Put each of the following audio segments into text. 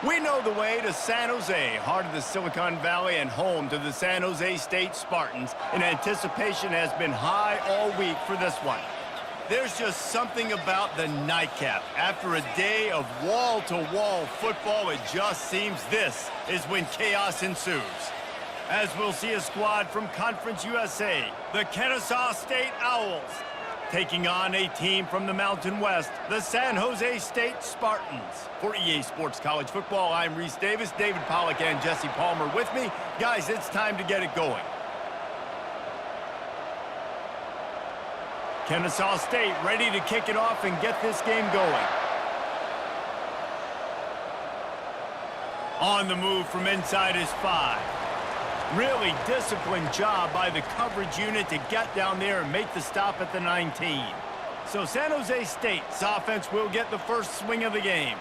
We know the way to San Jose, heart of the Silicon Valley and home to the San Jose State Spartans, and anticipation has been high all week for this one. There's just something about the nightcap. After a day of wall-to-wall football, it just seems this is when chaos ensues. As we'll see a squad from Conference USA, the Kennesaw State Owls, taking on a team from the Mountain West, the San Jose State Spartans. For EA Sports College Football, I'm Reese Davis, David Pollack and Jesse Palmer with me. Guys, it's time to get it going. Kennesaw State ready to kick it off and get this game going. On the move from inside his 5. Really disciplined job by the coverage unit to get down there and make the stop at the 19. So San Jose State's offense will get the first swing of the game.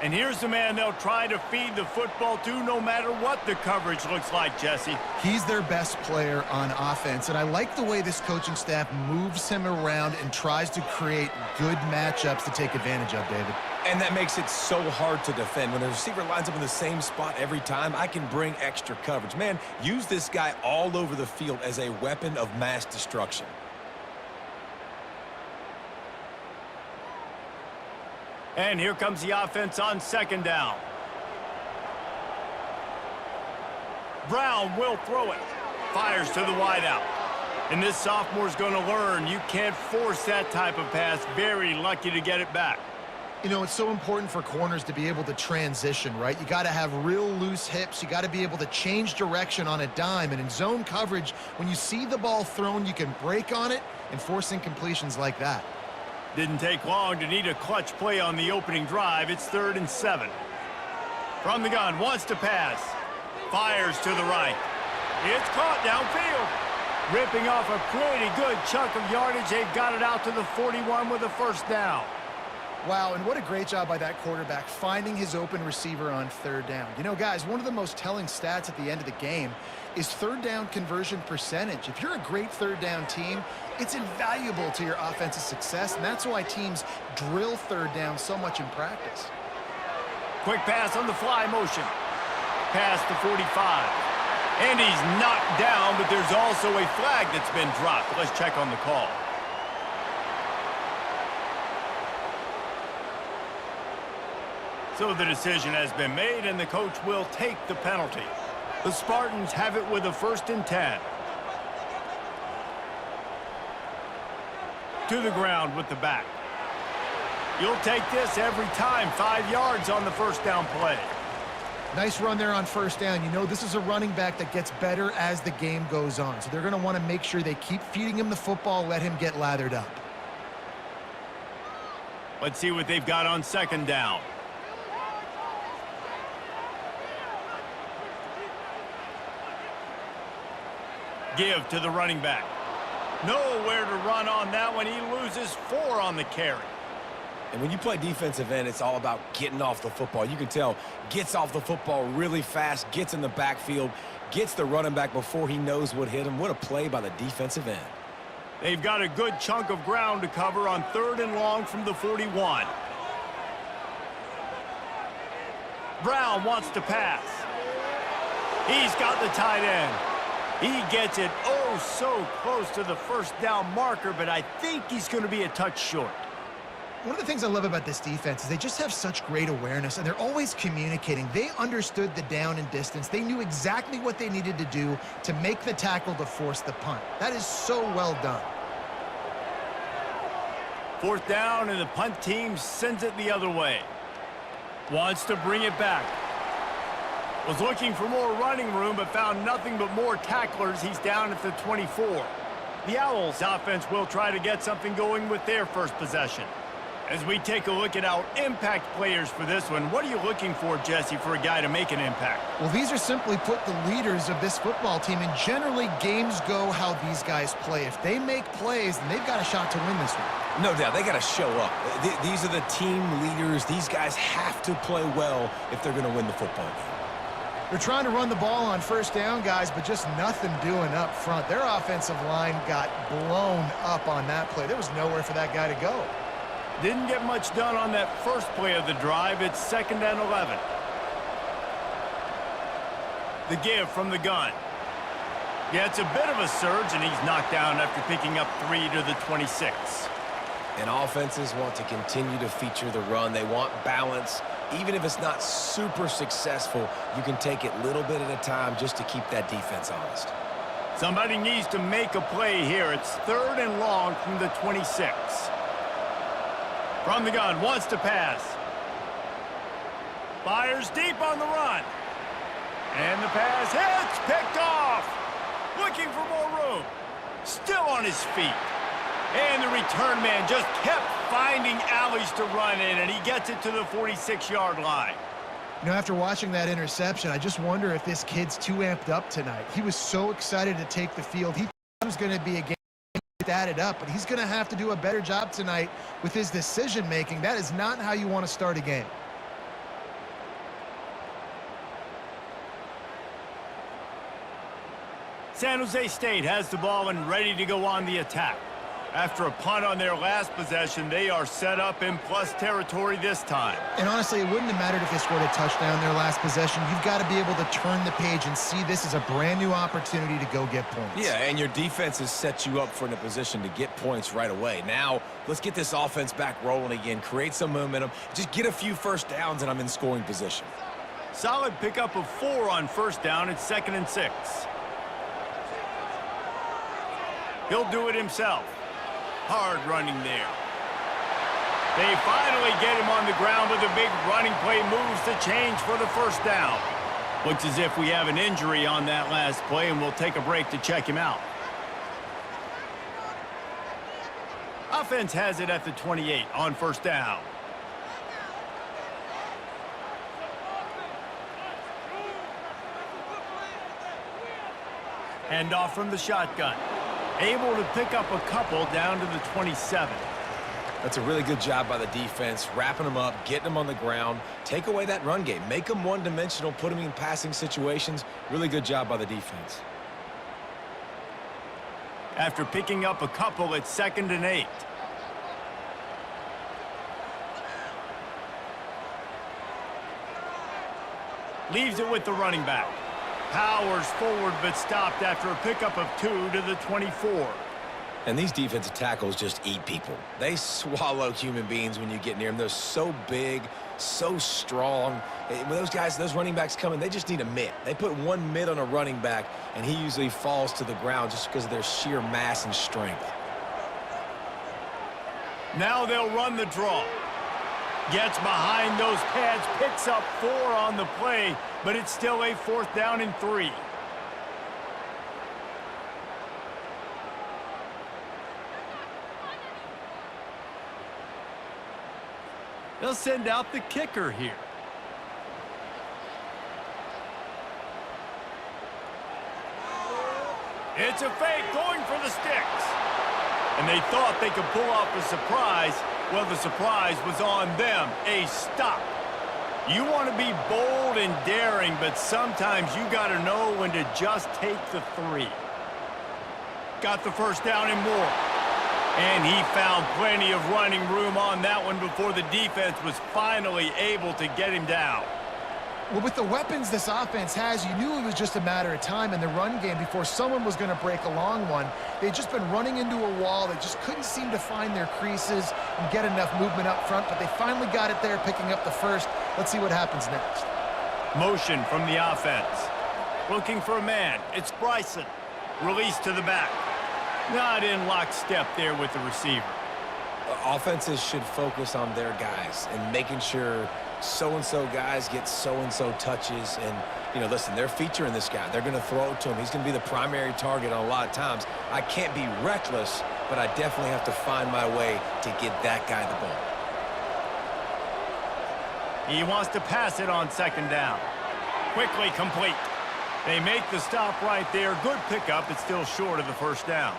And here's the man they'll try to feed the football to no matter what the coverage looks like, Jesse. He's their best player on offense, and I like the way this coaching staff moves him around and tries to create good matchups to take advantage of, David. And that makes it so hard to defend. When the receiver lines up in the same spot every time, I can bring extra coverage. Man, use this guy all over the field as a weapon of mass destruction. And here comes the offense on second down. Brown will throw it. Fires to the wideout. And this sophomore's going to learn you can't force that type of pass. Very lucky to get it back. You know, it's so important for corners to be able to transition, right? You got to have real loose hips. You got to be able to change direction on a dime. And in zone coverage, when you see the ball thrown, you can break on it and force incompletions like that. Didn't take long to need a clutch play on the opening drive. It's 3rd and 7. From the gun, wants to pass. Fires to the right. It's caught downfield. Ripping off a pretty good chunk of yardage. They've got it out to the 41 with a first down. Wow, and what a great job by that quarterback finding his open receiver on 3rd down. You know, guys, one of the most telling stats at the end of the game is 3rd down conversion percentage. If you're a great 3rd down team, it's invaluable to your offensive success, and that's why teams drill 3rd down so much in practice. Quick pass on the fly motion. Pass to 45. And he's knocked down, but there's also a flag that's been dropped. Let's check on the call. So the decision has been made, and the coach will take the penalty. The Spartans have it with a 1st and 10. To the ground with the back. You'll take this every time. 5 yards on the first down play. Nice run there on 1st down. You know, this is a running back that gets better as the game goes on. So they're going to want to make sure they keep feeding him the football, let him get lathered up. Let's see what they've got on 2nd down. Give to the running back. Nowhere to run on that one. He loses 4 on the carry. And when you play defensive end, it's all about getting off the football. You can tell, gets off the football really fast, gets in the backfield, gets the running back before he knows what hit him. What a play by the defensive end. They've got a good chunk of ground to cover on 3rd and long from the 41. Brown wants to pass. He's got the tight end. He gets it oh so close to the first down marker, but I think he's going to be a touch short. One of the things I love about this defense is they just have such great awareness, and they're always communicating. They understood the down and distance. They knew exactly what they needed to do to make the tackle to force the punt. That is so well done. 4th down, and the punt team sends it the other way. Wants to bring it back. Was looking for more running room, but found nothing but more tacklers. He's down at the 24. The Owls offense will try to get something going with their first possession. As we take a look at our impact players for this one, what are you looking for, Jesse, for a guy to make an impact? Well, these are simply put the leaders of this football team, and generally games go how these guys play. If they make plays, then they've got a shot to win this one. No doubt, they got to show up. These are the team leaders. These guys have to play well if they're going to win the football game. They're trying to run the ball on 1st down, guys, but just nothing doing up front. Their offensive line got blown up on that play. There was nowhere for that guy to go. Didn't get much done on that first play of the drive. It's 2nd and 11. The give from the gun. Yeah, it's a bit of a surge, and he's knocked down after picking up 3 to the 26. And offenses want to continue to feature the run. They want balance. Even if it's not super successful, you can take it little bit at a time just to keep that defense honest. Somebody needs to make a play here. It's 3rd and long from the 26. From the gun, wants to pass. Fires deep on the run. And the pass hits, picked off. Looking for more room. Still on his feet. And the return man just kept finding alleys to run in, and he gets it to the 46-yard line. You know, after watching that interception, I just wonder if this kid's too amped up tonight. He was so excited to take the field. He thought it was going to be a game that added up, but he's going to have to do a better job tonight with his decision-making. That is not how you want to start a game. San Jose State has the ball and ready to go on the attack. After a punt on their last possession, they are set up in plus territory this time. And honestly, it wouldn't have mattered if they scored a touchdown their last possession. You've got to be able to turn the page and see this as a brand new opportunity to go get points. Yeah, and your defense has set you up for in a position to get points right away. Now, let's get this offense back rolling again, create some momentum, just get a few first downs, and I'm in scoring position. Solid pickup of 4 on first down. It's 2nd and 6. He'll do it himself. Hard running there. They finally get him on the ground with a big running play, moves the change for the first down. Looks as if we have an injury on that last play, and we'll take a break to check him out. Offense has it at the 28 on first down. Handoff from the shotgun. Able to pick up a couple down to the 27. That's a really good job by the defense, wrapping them up, getting them on the ground. Take away that run game. Make them one-dimensional, put them in passing situations. Really good job by the defense. After picking up a couple, it's 2nd and 8. Leaves it with the running back. Powers forward, but stopped after a pickup of 2 to the 24. And these defensive tackles just eat people. They swallow human beings when you get near them. They're so big, so strong. When those guys, those running backs come in, they just need a mitt. They put one mitt on a running back, and he usually falls to the ground just because of their sheer mass and strength. Now they'll run the draw. Gets behind those pads, picks up 4 on the play, but it's still a 4th down and 3. They'll send out the kicker here. It's a fake, going for the sticks. And they thought they could pull off a surprise. Well, the surprise was on them, a stop. You want to be bold and daring, but sometimes you got to know when to just take the 3. Got the first down and more. And he found plenty of running room on that one before the defense was finally able to get him down. Well, with the weapons this offense has, you knew it was just a matter of time in the run game before someone was going to break a long one. They'd just been running into a wall. They just couldn't seem to find their creases and get enough movement up front, but they finally got it there, picking up the first. Let's see what happens next. Motion from the offense. Looking for a man. It's Bryson. Release to the back. Not in lockstep there with the receiver. Offenses should focus on their guys and making sure so-and-so guys get so-and-so touches. And, you know, listen, they're featuring this guy. They're going to throw it to him. He's going to be the primary target on a lot of times. I can't be reckless, but I definitely have to find my way to get that guy the ball. He wants to pass it on 2nd down. Quickly complete. They make the stop right there. Good pickup. It's still short of the first down.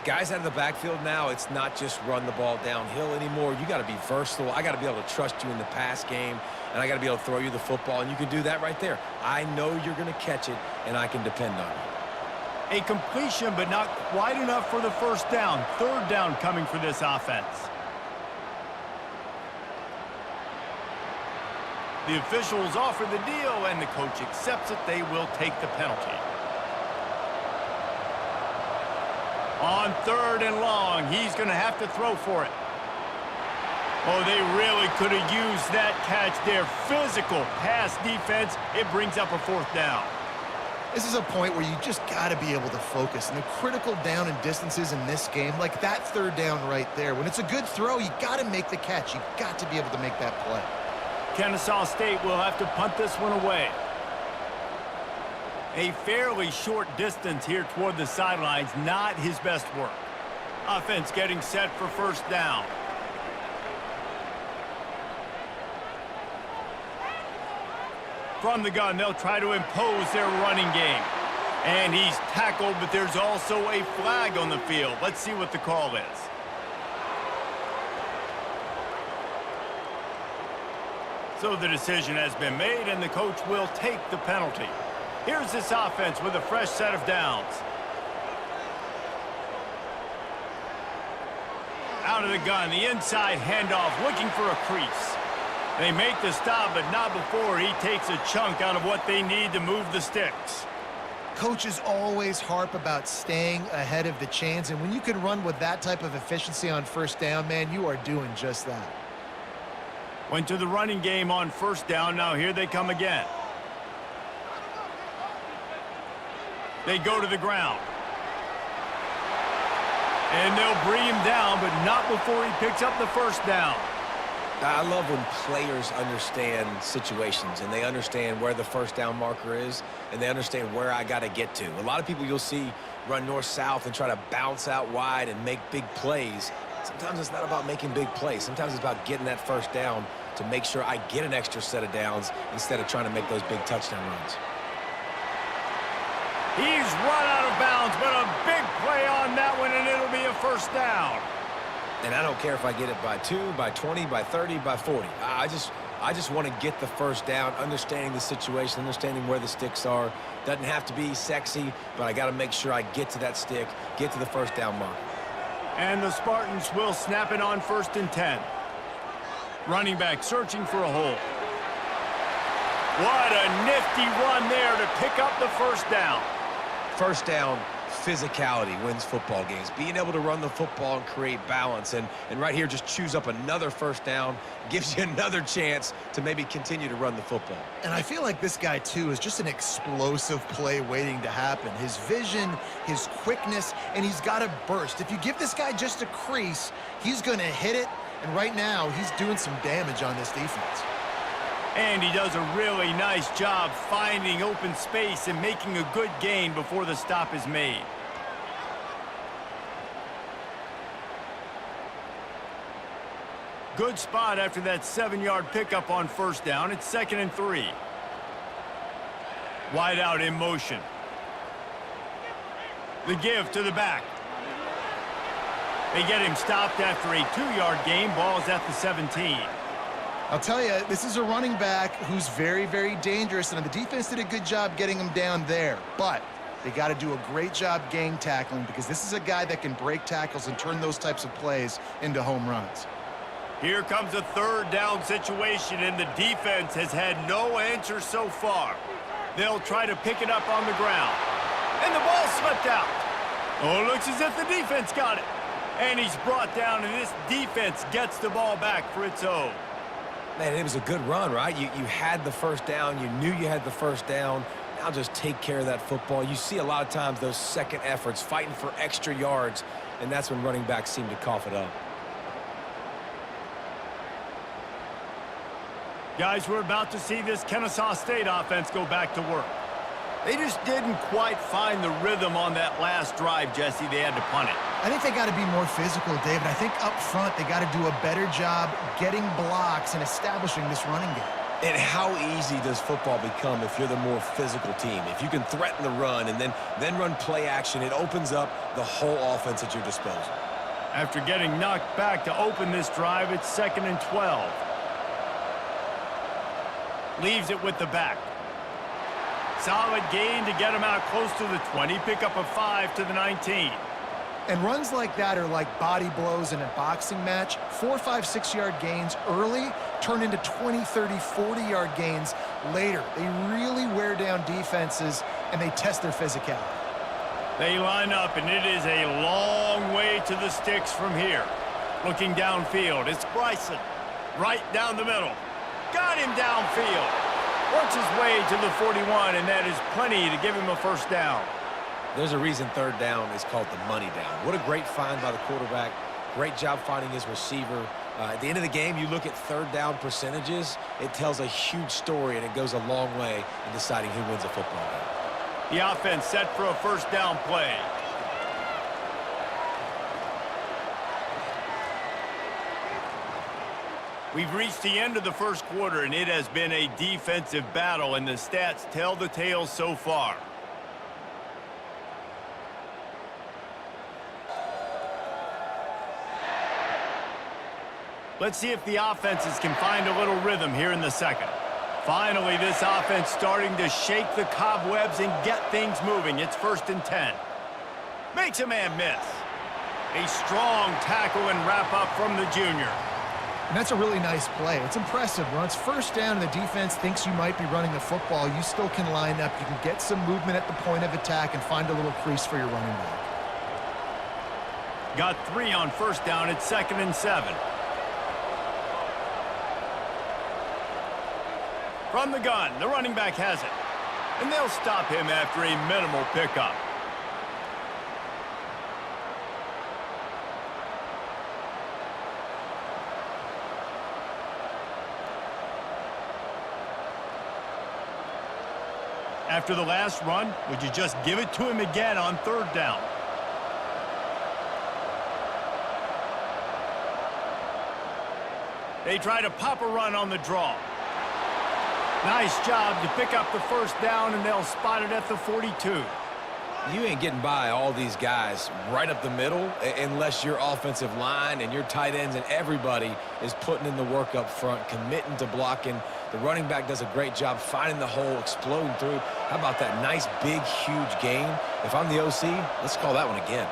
Guys out of the backfield now, it's not just run the ball downhill anymore. You got to be versatile. I got to be able to trust you in the pass game, and I got to be able to throw you the football, and you can do that right there. I know you're going to catch it, and I can depend on you. A completion, but not quite enough for the first down. 3rd down coming for this offense. The officials offer the deal, and the coach accepts it. They will take the penalty. On 3rd and long, he's going to have to throw for it. Oh, they really could have used that catch there. Physical pass defense. It brings up a 4th down. This is a point where you just got to be able to focus. And the critical down and distances in this game, like that 3rd down right there, when it's a good throw, you got to make the catch. You got to be able to make that play. Kennesaw State will have to punt this one away. A fairly short distance here toward the sidelines, not his best work. Offense getting set for 1st down. From the gun, they'll try to impose their running game. And he's tackled, but there's also a flag on the field. Let's see what the call is. So the decision has been made, and the coach will take the penalty. Here's this offense with a fresh set of downs. Out of the gun, the inside handoff, looking for a crease. They make the stop, but not before he takes a chunk out of what they need to move the sticks. Coaches always harp about staying ahead of the chains, and when you can run with that type of efficiency on 1st down, man, you are doing just that. Went to the running game on 1st down. Now here they come again. They go to the ground. And they'll bring him down, but not before he picks up the 1st down. I love when players understand situations and they understand where the 1st down marker is and they understand where I got to get to. A lot of people you'll see run north-south and try to bounce out wide and make big plays. Sometimes it's not about making big plays. Sometimes it's about getting that 1st down to make sure I get an extra set of downs instead of trying to make those big touchdown runs. He's run out of bounds, but a big play on that one, and it'll be a 1st down. And I don't care if I get it by 2, by 20, by 30, by 40. I just want to get the 1st down, understanding the situation, understanding where the sticks are. Doesn't have to be sexy, but I got to make sure I get to that stick, get to the 1st down mark. And the Spartans will snap it on 1st and 10. Running back searching for a hole. What a nifty run there to pick up the 1st down. 1st down, physicality wins football games. Being able to run the football and create balance. And right here, just choose up another 1st down, gives you another chance to maybe continue to run the football. And I feel like this guy, too, is just an explosive play waiting to happen. His vision, his quickness, and he's got a burst. If you give this guy just a crease, he's going to hit it. And right now, he's doing some damage on this defense. And he does a really nice job finding open space and making a good gain before the stop is made. Good spot after that 7-yard pickup on 1st down. It's 2nd and 3. Wide out in motion. The give to the back. They get him stopped after a 2-yard gain. Ball's at the 17. I'll tell you, this is a running back who's very, very dangerous, and the defense did a good job getting him down there. But they got to do a great job gang tackling because this is a guy that can break tackles and turn those types of plays into home runs. Here comes a 3rd down situation, and the defense has had no answer so far. They'll try to pick it up on the ground. And the ball slipped out. Oh, it looks as if the defense got it. And he's brought down, and this defense gets the ball back for its own. Man, it was a good run, right? You had the 1st down. You knew you had the 1st down. Now just take care of that football. You see a lot of times those second efforts, fighting for extra yards, and that's when running backs seem to cough it up. Guys, we're about to see this Kennesaw State offense go back to work. They just didn't quite find the rhythm on that last drive, Jesse. They had to punt it. I think they got to be more physical, David. I think up front they got to do a better job getting blocks and establishing this running game. And how easy does football become if you're the more physical team? If you can threaten the run and then run play action, it opens up the whole offense at your disposal. After getting knocked back to open this drive, it's 2nd and 12. Leaves it with the back. Solid gain to get him out close to the 20. Pick up a 5 to the 19. And runs like that are like body blows in a boxing match. 4, 5, 6-yard gains early turn into 20, 30, 40-yard gains later. They really wear down defenses, and they test their physicality. They line up, and it is a long way to the sticks from here. Looking downfield, it's Bryson. Right down the middle. Got him downfield. Works his way to the 41, and that is plenty to give him a first down. There's a reason third down is called the money down. What a great find by the quarterback. Great job finding his receiver. At the end of the game, you look at third down percentages. It tells a huge story, and it goes a long way in deciding who wins a football game. The offense set for a first down play. We've reached the end of the first quarter, and it has been a defensive battle, and the stats tell the tale so far. Let's see if the offenses can find a little rhythm here in the second. Finally, this offense starting to shake the cobwebs and get things moving. It's 1st and 10. Makes a man miss. A strong tackle and wrap up from the junior. And that's a really nice play. It's impressive. When it's first down and the defense thinks you might be running the football, you still can line up. You can get some movement at the point of attack and find a little crease for your running back. Got 3 on first down. It's 2nd and 7. From the gun, the running back has it. And they'll stop him after a minimal pickup. After the last run, would you just give it to him again on third down? They try to pop a run on the draw. Nice job to pick up the first down, and they'll spot it at the 42. You ain't getting by all these guys right up the middle unless your offensive line and your tight ends and everybody is putting in the work up front, committing to blocking. The running back does a great job finding the hole, exploding through. How about that nice, big, huge gain? If I'm the OC, let's call that one again.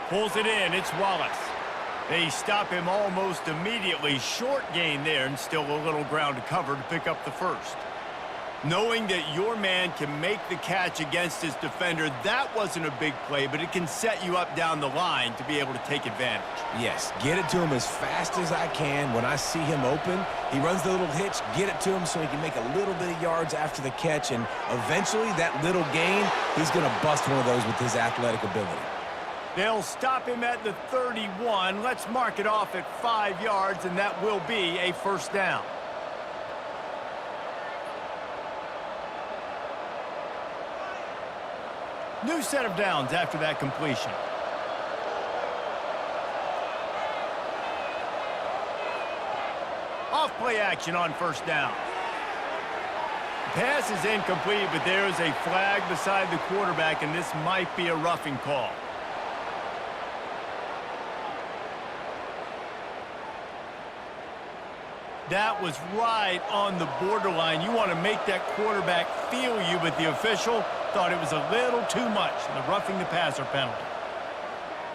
Pulls it in. It's Wallace. They stop him almost immediately. Short gain there, and still a little ground to cover to pick up the first. Knowing that your man can make the catch against his defender, that wasn't a big play, but it can set you up down the line to be able to take advantage. Yes, get it to him as fast as I can. When I see him open, he runs the little hitch, get it to him so he can make a little bit of yards after the catch, and eventually that little gain, he's going to bust one of those with his athletic ability. They'll stop him at the 31. Let's mark it off at 5 yards, and that will be a first down. New set of downs after that completion. Off play action on first down. The pass is incomplete, but there is a flag beside the quarterback, and this might be a roughing call. That was right on the borderline. You want to make that quarterback feel you, but the official thought it was a little too much, the roughing the passer penalty.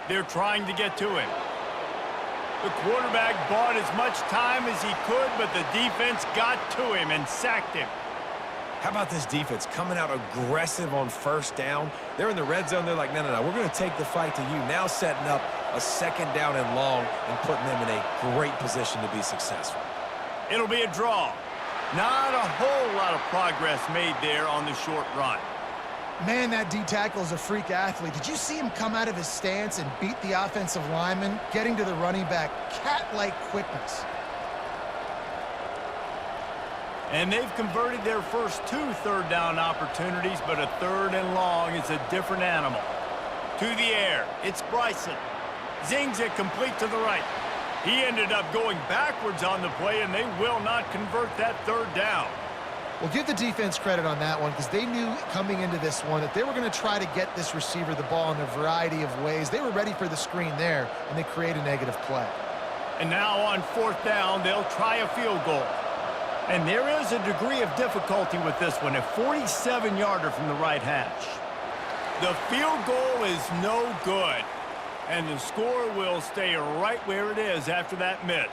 They're trying to get to him. The quarterback bought as much time as he could, but the defense got to him and sacked him. How about this defense coming out aggressive on first down? They're in the red zone. They're like, no, we're going to take the fight to you. Now setting up a second down and long and putting them in a great position to be successful. It'll be a draw. Not a whole lot of progress made there on the short run. Man, that D-tackle is a freak athlete. Did you see him come out of his stance and beat the offensive lineman, getting to the running back? Cat-like quickness. And they've converted their first 2 third down opportunities, but a third and long is a different animal. To the air, it's Bryson. Zings it complete to the right. He ended up going backwards on the play, and they will not convert that third down. Well, give the defense credit on that one, because they knew coming into this one that they were going to try to get this receiver the ball in a variety of ways. They were ready for the screen there, and they create a negative play. And now on fourth down, they'll try a field goal. And there is a degree of difficulty with this one, a 47-yarder from the right hash. The field goal is no good. And the score will stay right where it is after that miss.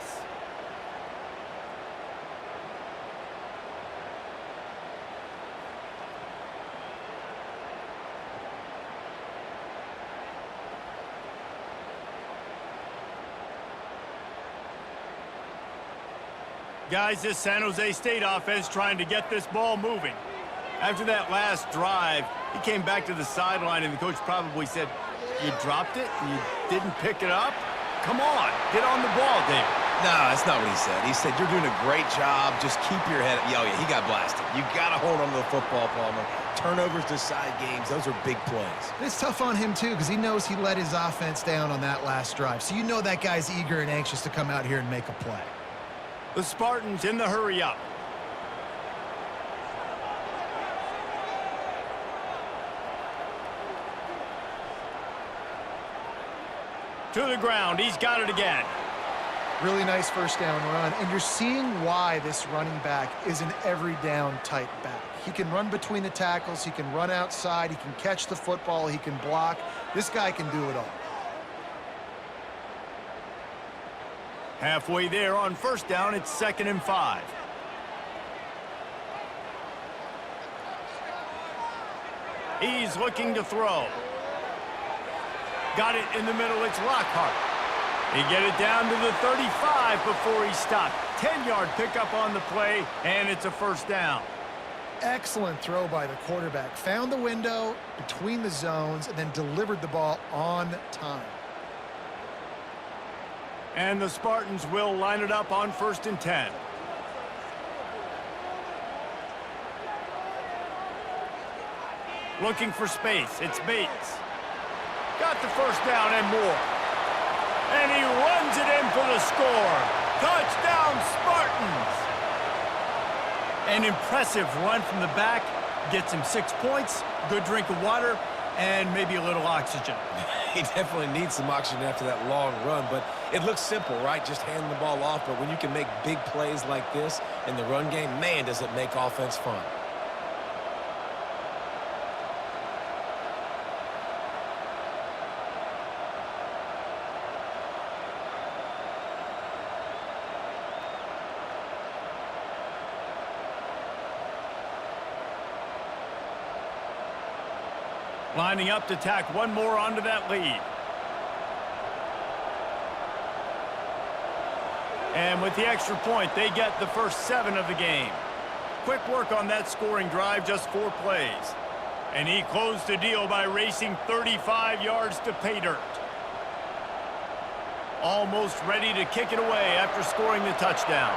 Guys, this San Jose State offense trying to get this ball moving. After that last drive, he came back to the sideline, and the coach probably said, "You dropped it and you didn't pick it up? Come on, get on the ball, David." No, that's not what he said. He said, "You're doing a great job. Just keep your head up." Oh, yeah, he got blasted. You got to hold on to the football, Palmer. Turnovers decide games. Those are big plays. It's tough on him, too, because he knows he let his offense down on that last drive. So you know that guy's eager and anxious to come out here and make a play. The Spartans in the hurry-up. To the ground. He's got it again. Really nice first down run, and you're seeing why this running back is an every down type back. He can run between the tackles, he can run outside, he can catch the football, he can block. This guy can do it all. Halfway there on first down, it's 2nd and 5. He's looking to throw. Got it in the middle, it's Lockhart. He get it down to the 35 before he stopped. 10-yard pickup on the play, and it's a first down. Excellent throw by the quarterback. Found the window between the zones and then delivered the ball on time. And the Spartans will line it up on 1st and 10. Looking for space. It's Bates. Got the first down and more. And he runs it in for the score. Touchdown, Spartans! An impressive run from the back. Gets him 6 points, good drink of water, and maybe a little oxygen. He definitely needs some oxygen after that long run, but it looks simple, right? Just handing the ball off, but when you can make big plays like this in the run game, man, does it make offense fun. Lining up to tack one more onto that lead. And with the extra point, they get the first 7 of the game. Quick work on that scoring drive, just 4 plays. And he closed the deal by racing 35 yards to pay dirt. Almost ready to kick it away after scoring the touchdown.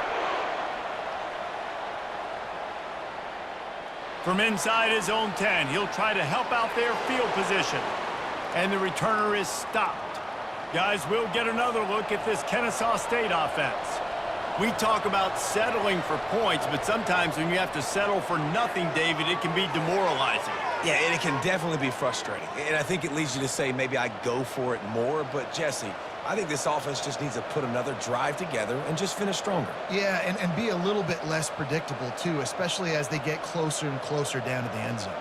From inside his own 10, he'll try to help out their field position. And the returner is stopped. Guys, we'll get another look at this Kennesaw State offense. We talk about settling for points, but sometimes when you have to settle for nothing, David, it can be demoralizing. Yeah, and it can definitely be frustrating. And I think it leads you to say maybe I go for it more. But, Jesse, I think this offense just needs to put another drive together and just finish stronger. Yeah, and be a little bit less predictable, too, especially as they get closer and closer down to the end zone.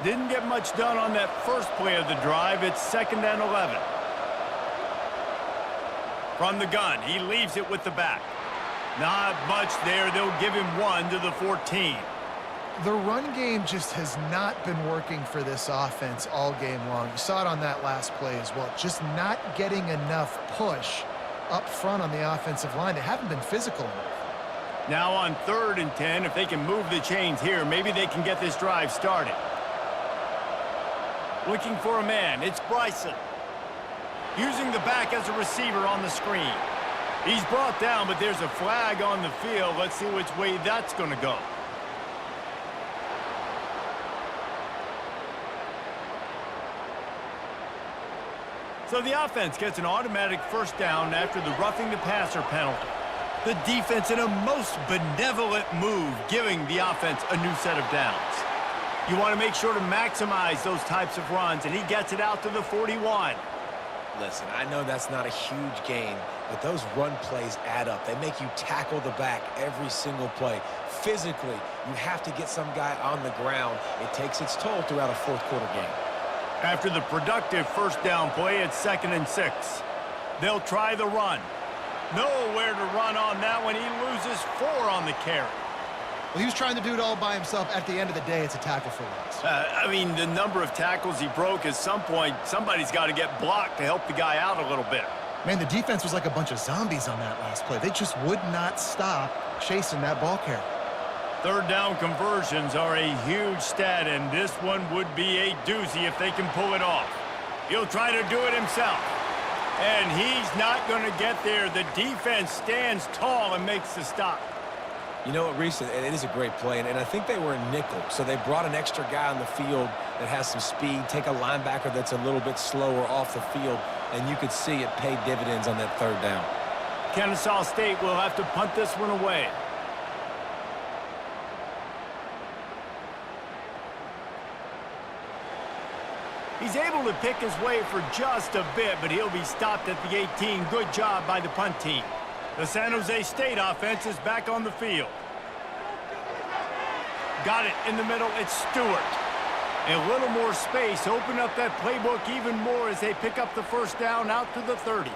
Didn't get much done on that first play of the drive. It's 2nd and 11. From the gun, he leaves it with the back. Not much there. They'll give him 1 to the 14. The run game just has not been working for this offense all game long. You saw it on that last play as well. Just not getting enough push up front on the offensive line. They haven't been physical enough. Now on 3rd and 10, if they can move the chains here, maybe they can get this drive started. Looking for a man. It's Bryson. Using the back as a receiver on the screen. He's brought down, but there's a flag on the field. Let's see which way that's going to go. So the offense gets an automatic first down after the roughing the passer penalty. The defense in a most benevolent move, giving the offense a new set of downs. You want to make sure to maximize those types of runs, and he gets it out to the 41. Listen, I know that's not a huge gain, but those run plays add up. They make you tackle the back every single play. Physically, you have to get some guy on the ground. It takes its toll throughout a fourth-quarter game. After the productive first down play, it's 2nd and 6. They'll try the run. Nowhere to run on that one. He loses 4 on the carry. Well, he was trying to do it all by himself. At the end of the day, it's a tackle for loss. I mean, the number of tackles he broke, at some point, somebody's got to get blocked to help the guy out a little bit. Man, the defense was like a bunch of zombies on that last play. They just would not stop chasing that ball carrier. Third down conversions are a huge stat, and this one would be a doozy if they can pull it off. He'll try to do it himself. And he's not going to get there. The defense stands tall and makes the stop. You know what, Reese, and it is a great play, and I think they were in nickel, so they brought an extra guy on the field that has some speed, take a linebacker that's a little bit slower off the field, and you could see it pay dividends on that third down. Kennesaw State will have to punt this one away. He's able to pick his way for just a bit, but he'll be stopped at the 18. Good job by the punt team. The San Jose State offense is back on the field. Got it in the middle. It's Stewart. And a little more space. Open up that playbook even more as they pick up the first down out to the 30.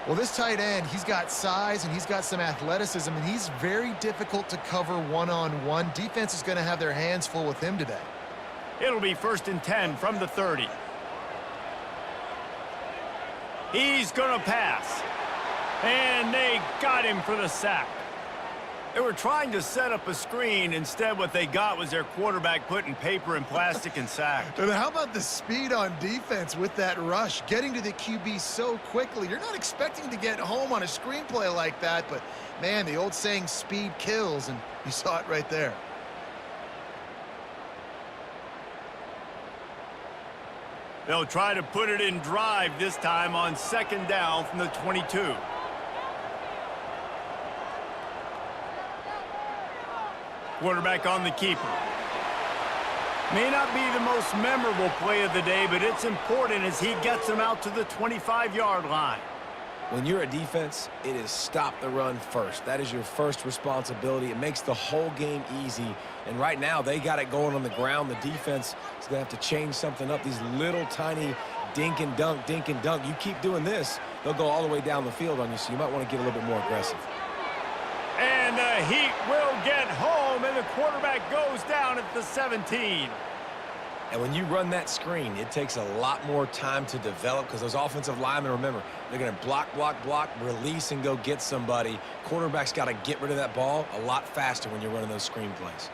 Well, this tight end, he's got size and he's got some athleticism, and he's very difficult to cover one-on-one. Defense is going to have their hands full with him today. It'll be 1st and 10 from the 30. He's going to pass. And they got him for the sack. They were trying to set up a screen. Instead, what they got was their quarterback putting paper and plastic and sacked. And how about the speed on defense with that rush? Getting to the QB so quickly. You're not expecting to get home on a screenplay like that, but, man, the old saying, speed kills, and you saw it right there. They'll try to put it in drive this time on 2nd down from the 22. Quarterback on the keeper. May not be the most memorable play of the day, but it's important as he gets them out to the 25-yard line. When you're a defense, it is stop the run first. That is your first responsibility. It makes the whole game easy. And right now, they got it going on the ground. The defense is going to have to change something up. These little tiny dink and dunk, dink and dunk. You keep doing this, they'll go all the way down the field on you, so you might want to get a little bit more aggressive. And the Heat will get home, and the quarterback goes down at the 17. And when you run that screen, it takes a lot more time to develop because those offensive linemen, remember, they're going to block, block, block, release, and go get somebody. Quarterback's got to get rid of that ball a lot faster when you're running those screen plays.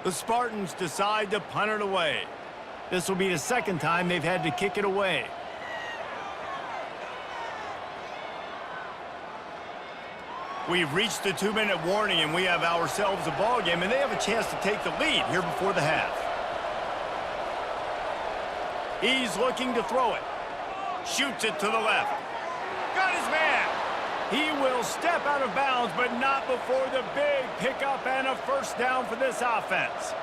The Spartans decide to punt it away. This will be the 2nd time they've had to kick it away. We've reached the 2-minute warning, and we have ourselves a ball game, and they have a chance to take the lead here before the half. He's looking to throw it. Shoots it to the left. Got his man. He will step out of bounds, but not before the big pickup and a 1st down for this offense.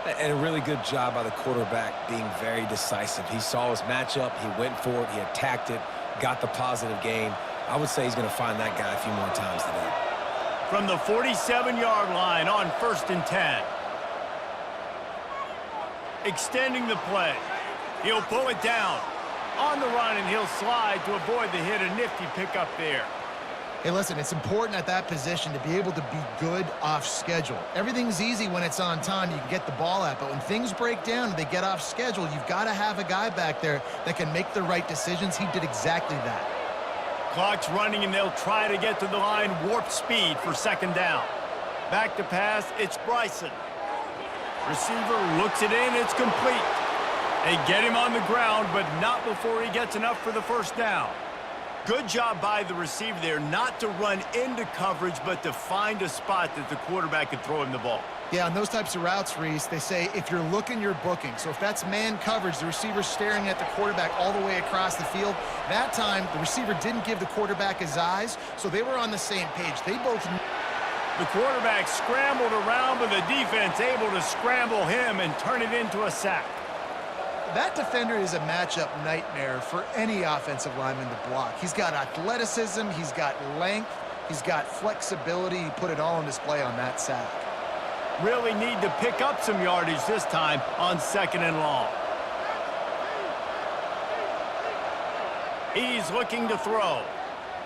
And a really good job by the quarterback being very decisive. He saw his matchup, he went for it, he attacked it, got the positive gain. I would say he's going to find that guy a few more times today. From the 47-yard line on 1st and 10. Extending the play. He'll pull it down. On the run, and he'll slide to avoid the hit. A nifty pickup there. Hey, listen, it's important at that position to be able to be good off schedule. Everything's easy when it's on time. You can get the ball out, but when things break down and they get off schedule, you've got to have a guy back there that can make the right decisions. He did exactly that. Clock's running, and they'll try to get to the line. Warp speed for 2nd down. Back to pass, it's Bryson. Receiver looks it in, it's complete. They get him on the ground, but not before he gets enough for the 1st down. Good job by the receiver there not to run into coverage, but to find a spot that the quarterback could throw him the ball. Yeah, on those types of routes, Reese, they say if you're looking, you're booking. So if that's man coverage, the receiver's staring at the quarterback all the way across the field. That time, the receiver didn't give the quarterback his eyes, so they were on the same page. They both... The quarterback scrambled around, but the defense able to scramble him and turn it into a sack. That defender is a matchup nightmare for any offensive lineman to block. He's got athleticism, he's got length, he's got flexibility. He put it all on display on that sack. Really need to pick up some yardage this time on 2nd and long. He's looking to throw.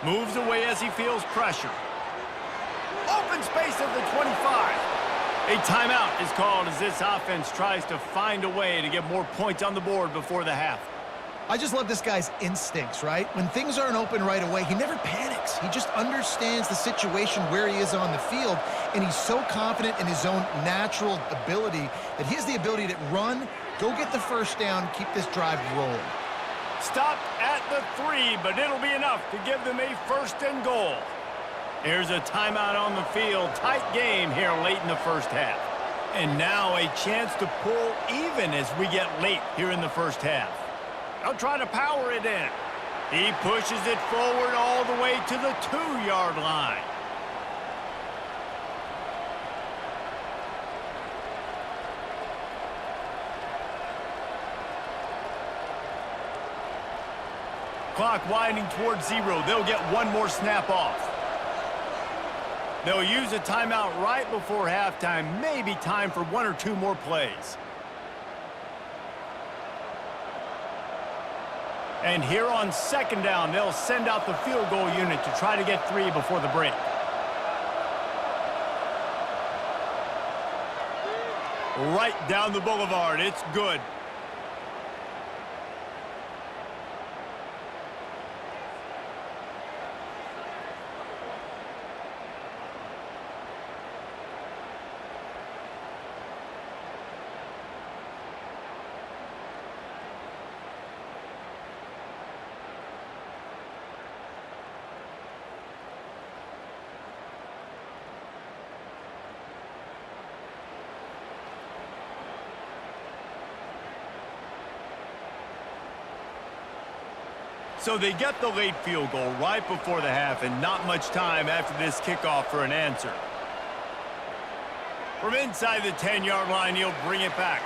Moves away as he feels pressure. Open space at the 25. A timeout is called as this offense tries to find a way to get more points on the board before the half. I just love this guy's instincts, right? When things aren't open right away, he never panics. He just understands the situation where he is on the field, and he's so confident in his own natural ability that he has the ability to run, go get the first down, keep this drive rolling. Stopped at the 3, but it'll be enough to give them a first and goal. Here's a timeout on the field. Tight game here late in the first half. And now a chance to pull even as we get late here in the first half. They'll try to power it in. He pushes it forward all the way to the 2-yard line. Clock winding towards 0. They'll get one more snap off. They'll use a timeout right before halftime. Maybe time for 1 or 2 more plays. And here on second down, they'll send out the field goal unit to try to get 3 before the break. Right down the boulevard. It's good. So they get the late field goal right before the half, and not much time after this kickoff for an answer. From inside the 10-yard line, he'll bring it back.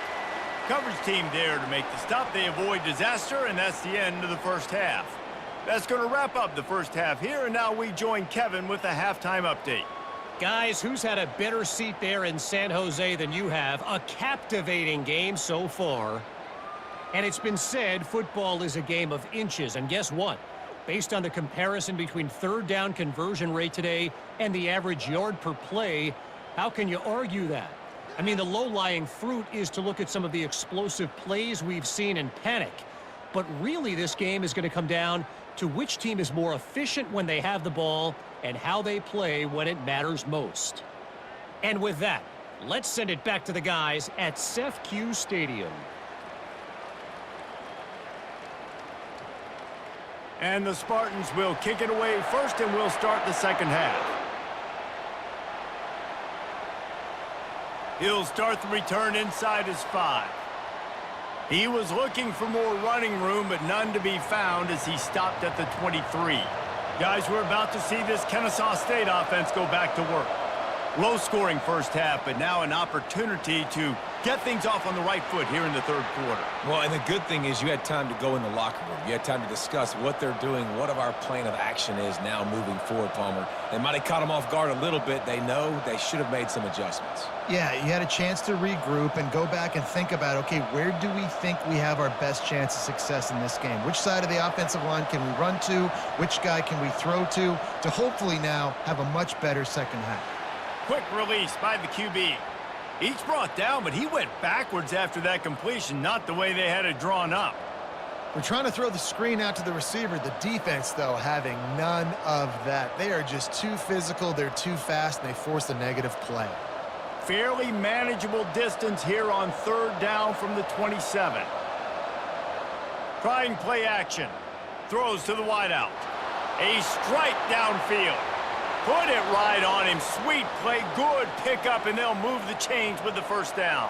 Coverage team there to make the stop. They avoid disaster, and that's the end of the first half. That's going to wrap up the first half here, and now we join Kevin with the halftime update. Guys, who's had a better seat there in San Jose than you have? A captivating game so far. And it's been said football is a game of inches. And guess what? Based on the comparison between third down conversion rate today and the average yard per play, how can you argue that? I mean, the low-lying fruit is to look at some of the explosive plays we've seen and panic. But really, this game is going to come down to which team is more efficient when they have the ball and how they play when it matters most. And with that, let's send it back to the guys at CEF Stadium. And the Spartans will kick it away first, and we'll start the second half. He'll start the return inside his 5. He was looking for more running room, but none to be found as he stopped at the 23. Guys, we're about to see this Kennesaw State offense go back to work. Low-scoring first half, but now an opportunity to get things off on the right foot here in the third quarter. Well, and the good thing is you had time to go in the locker room. You had time to discuss what they're doing, what our plan of action is now moving forward, Palmer. They might have caught them off guard a little bit. They know they should have made some adjustments. Yeah, you had a chance to regroup and go back and think about, okay, where do we think we have our best chance of success in this game? Which side of the offensive line can we run to? Which guy can we throw to hopefully now have a much better second half? Quick release by the QB. Each brought down, but he went backwards after that completion, not the way they had it drawn up. We're trying to throw the screen out to the receiver. The defense, though, having none of that. They are just too physical, they're too fast, and they force a negative play. Fairly manageable distance here on third down from the 27. Trying play action. Throws to the wideout. A strike downfield. Put it right on him. Sweet play. Good pickup, and they'll move the chains with the first down.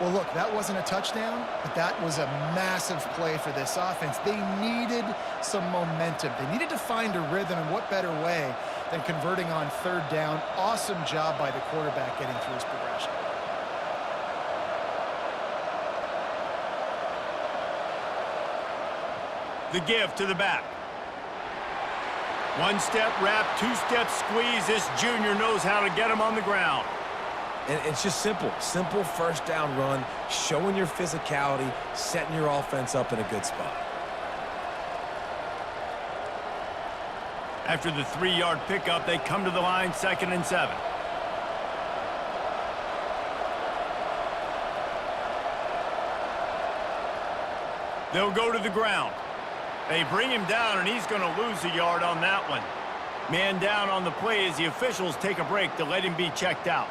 Well, look, that wasn't a touchdown, but that was a massive play for this offense. They needed some momentum. They needed to find a rhythm, and what better way than converting on third down. Awesome job by the quarterback getting through his progression. The give to the back. One-step wrap, two-step squeeze. This junior knows how to get him on the ground. And it's just simple. Simple first down run, showing your physicality, setting your offense up in a good spot. After the 3-yard pickup, they come to the line, 2nd and 7. They'll go to the ground. They bring him down, and he's going to lose a yard on that one. Man down on the play as the officials take a break to let him be checked out.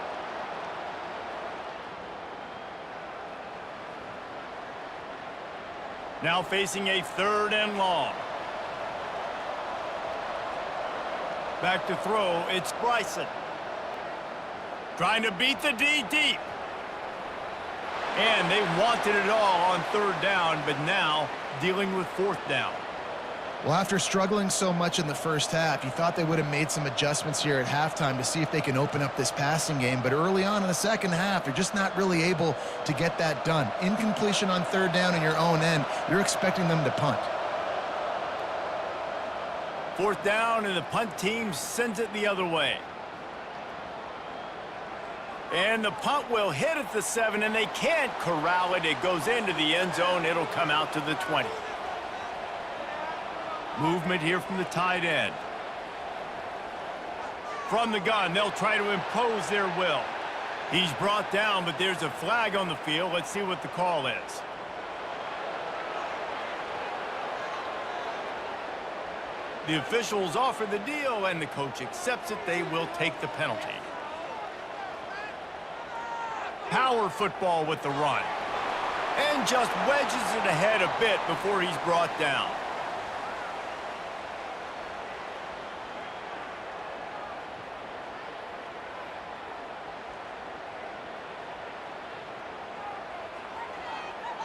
Now facing a 3rd and long. Back to throw, it's Bryson. Trying to beat the D deep. And they wanted it all on 3rd down, but now dealing with 4th down. Well, after struggling so much in the first half, you thought they would have made some adjustments here at halftime to see if they can open up this passing game. But early on in the second half, they're just not really able to get that done. Incompletion on 3rd down in your own end, you're expecting them to punt. 4th down, and the punt team sends it the other way. And the punt will hit at the 7, and they can't corral it. It goes into the end zone. It'll come out to the 20. Movement here from the tight end. From the gun, they'll try to impose their will. He's brought down, but there's a flag on the field. Let's see what the call is. The officials offer the deal, and the coach accepts it. They will take the penalty. Power football with the run. And just wedges it ahead a bit before he's brought down.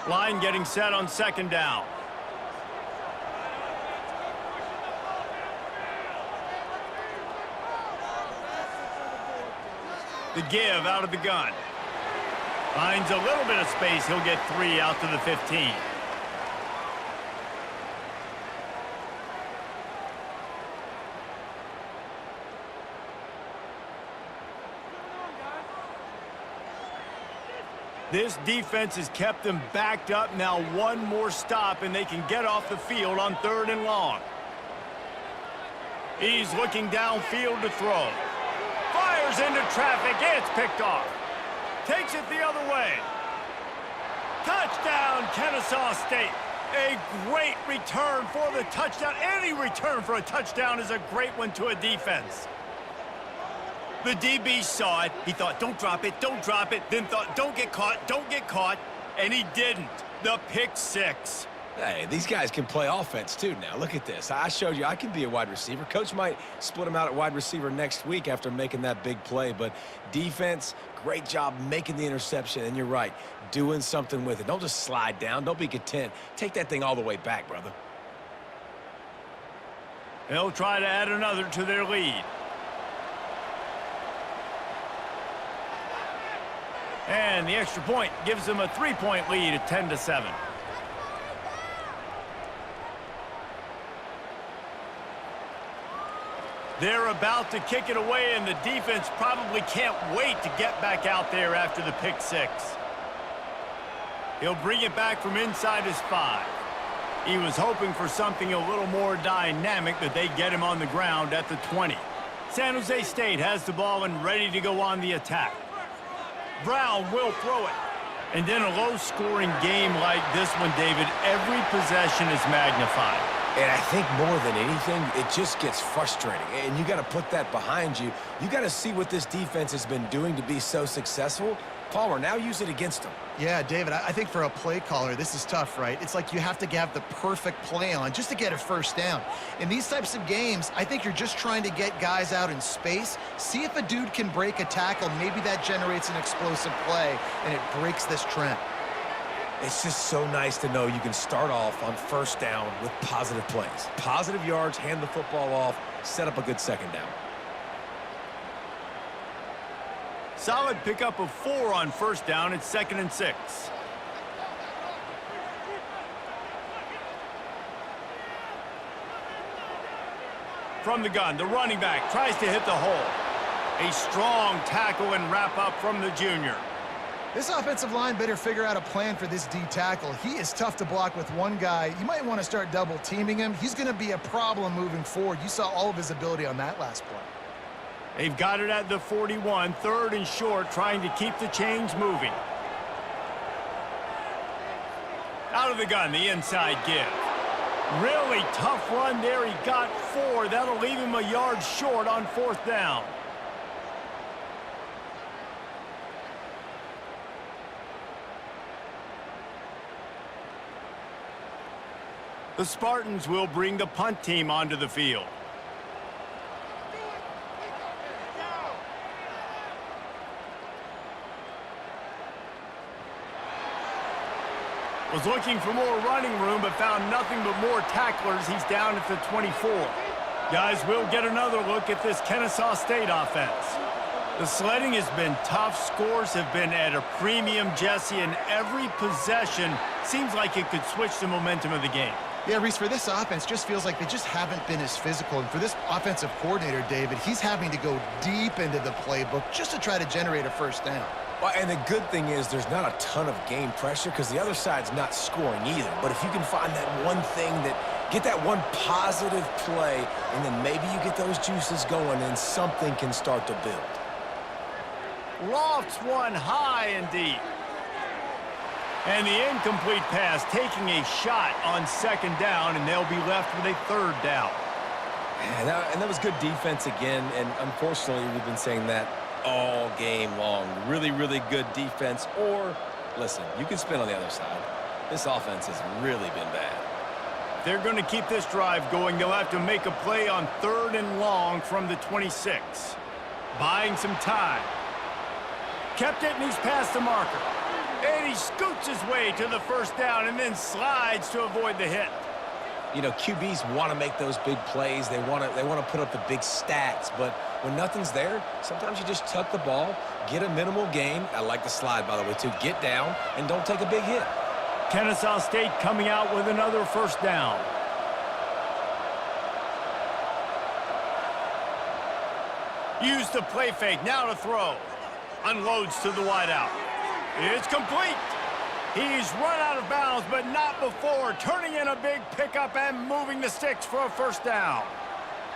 Line getting set on 2nd down. The give out of the gun. Finds a little bit of space. He'll get 3 out to the 15. This defense has kept them backed up. Now one more stop, and they can get off the field on 3rd and long. He's looking downfield to throw. Fires into traffic. It's picked off. Takes it the other way. Touchdown, Kennesaw State. A great return for the touchdown. Any return for a touchdown is a great one to a defense. The DB saw it. He thought, don't drop it, don't drop it. Then thought, don't get caught, and he didn't. The pick 6. Hey, these guys can play offense, too, now. Look at this. I showed you I can be a wide receiver. Coach might split him out at wide receiver next week after making that big play. But defense, great job making the interception. And you're right, doing something with it. Don't just slide down. Don't be content. Take that thing all the way back, brother. They'll try to add another to their lead. And the extra point gives them a 3-point lead at 10-7. They're about to kick it away, and the defense probably can't wait to get back out there after the pick 6. He'll bring it back from inside his 5. He was hoping for something a little more dynamic, but they get him on the ground at the 20. San Jose State has the ball and ready to go on the attack. Brown will throw it. And in a low-scoring game like this one, David, every possession is magnified. And I think more than anything, it just gets frustrating. And you got to put that behind you. You got to see what this defense has been doing to be so successful. Palmer, now use it against them. Yeah, David, I think for a play caller, this is tough, right? It's like you have to have the perfect play on just to get a 1st down. In these types of games, I think you're just trying to get guys out in space, see if a dude can break a tackle. Maybe that generates an explosive play, and it breaks this trend. It's just so nice to know you can start off on 1st down with positive plays. Positive yards, hand the football off, set up a good 2nd down. Solid pickup of 4 on 1st down. It's 2nd and 6. From the gun, the running back tries to hit the hole. A strong tackle and wrap up from the junior. This offensive line better figure out a plan for this D tackle. He is tough to block with one guy. You might want to start double teaming him. He's going to be a problem moving forward. You saw all of his ability on that last play. They've got it at the 41, 3rd and short, trying to keep the chains moving. Out Out of the gun, the inside give. Really tough run there. He got 4. That'll leave him a yard short on 4th down. The Spartans will bring the punt team onto the field. Was looking for more running room, but found nothing but more tacklers. He's down at the 24. Guys, we'll get another look at this Kennesaw State offense. The sledding has been tough. Scores have been at a premium, Jesse, and every possession seems like it could switch the momentum of the game. Yeah, Reese, for this offense, just feels like they just haven't been as physical. And for this offensive coordinator, David, he's having to go deep into the playbook just to try to generate a first down. Well, and the good thing is there's not a ton of game pressure because the other side's not scoring either. But if you can find that one thing get that one positive play, and then maybe you get those juices going and something can start to build. Lofts one high and deep. And the incomplete pass taking a shot on 2nd down, and they'll be left with a 3rd down. And that was good defense again, and unfortunately we've been saying that all game long. Really, really good defense. Or, listen, you can spin on the other side. This offense has really been bad. If they're going to keep this drive going, they'll have to make a play on 3rd and long from the 26. Buying some time. Kept it, and he's past the marker. And he scoots his way to the 1st down and then slides to avoid the hit. You know, QBs want to make those big plays. They want to put up the big stats. But when nothing's there, sometimes you just tuck the ball, get a minimal gain. I like the slide, by the way, too. Get down and don't take a big hit. Kennesaw State coming out with another 1st down. Use the play fake. Now to throw. Unloads to the wideout. It's complete. He's run out of bounds, but not before turning in a big pickup and moving the sticks for a 1st down.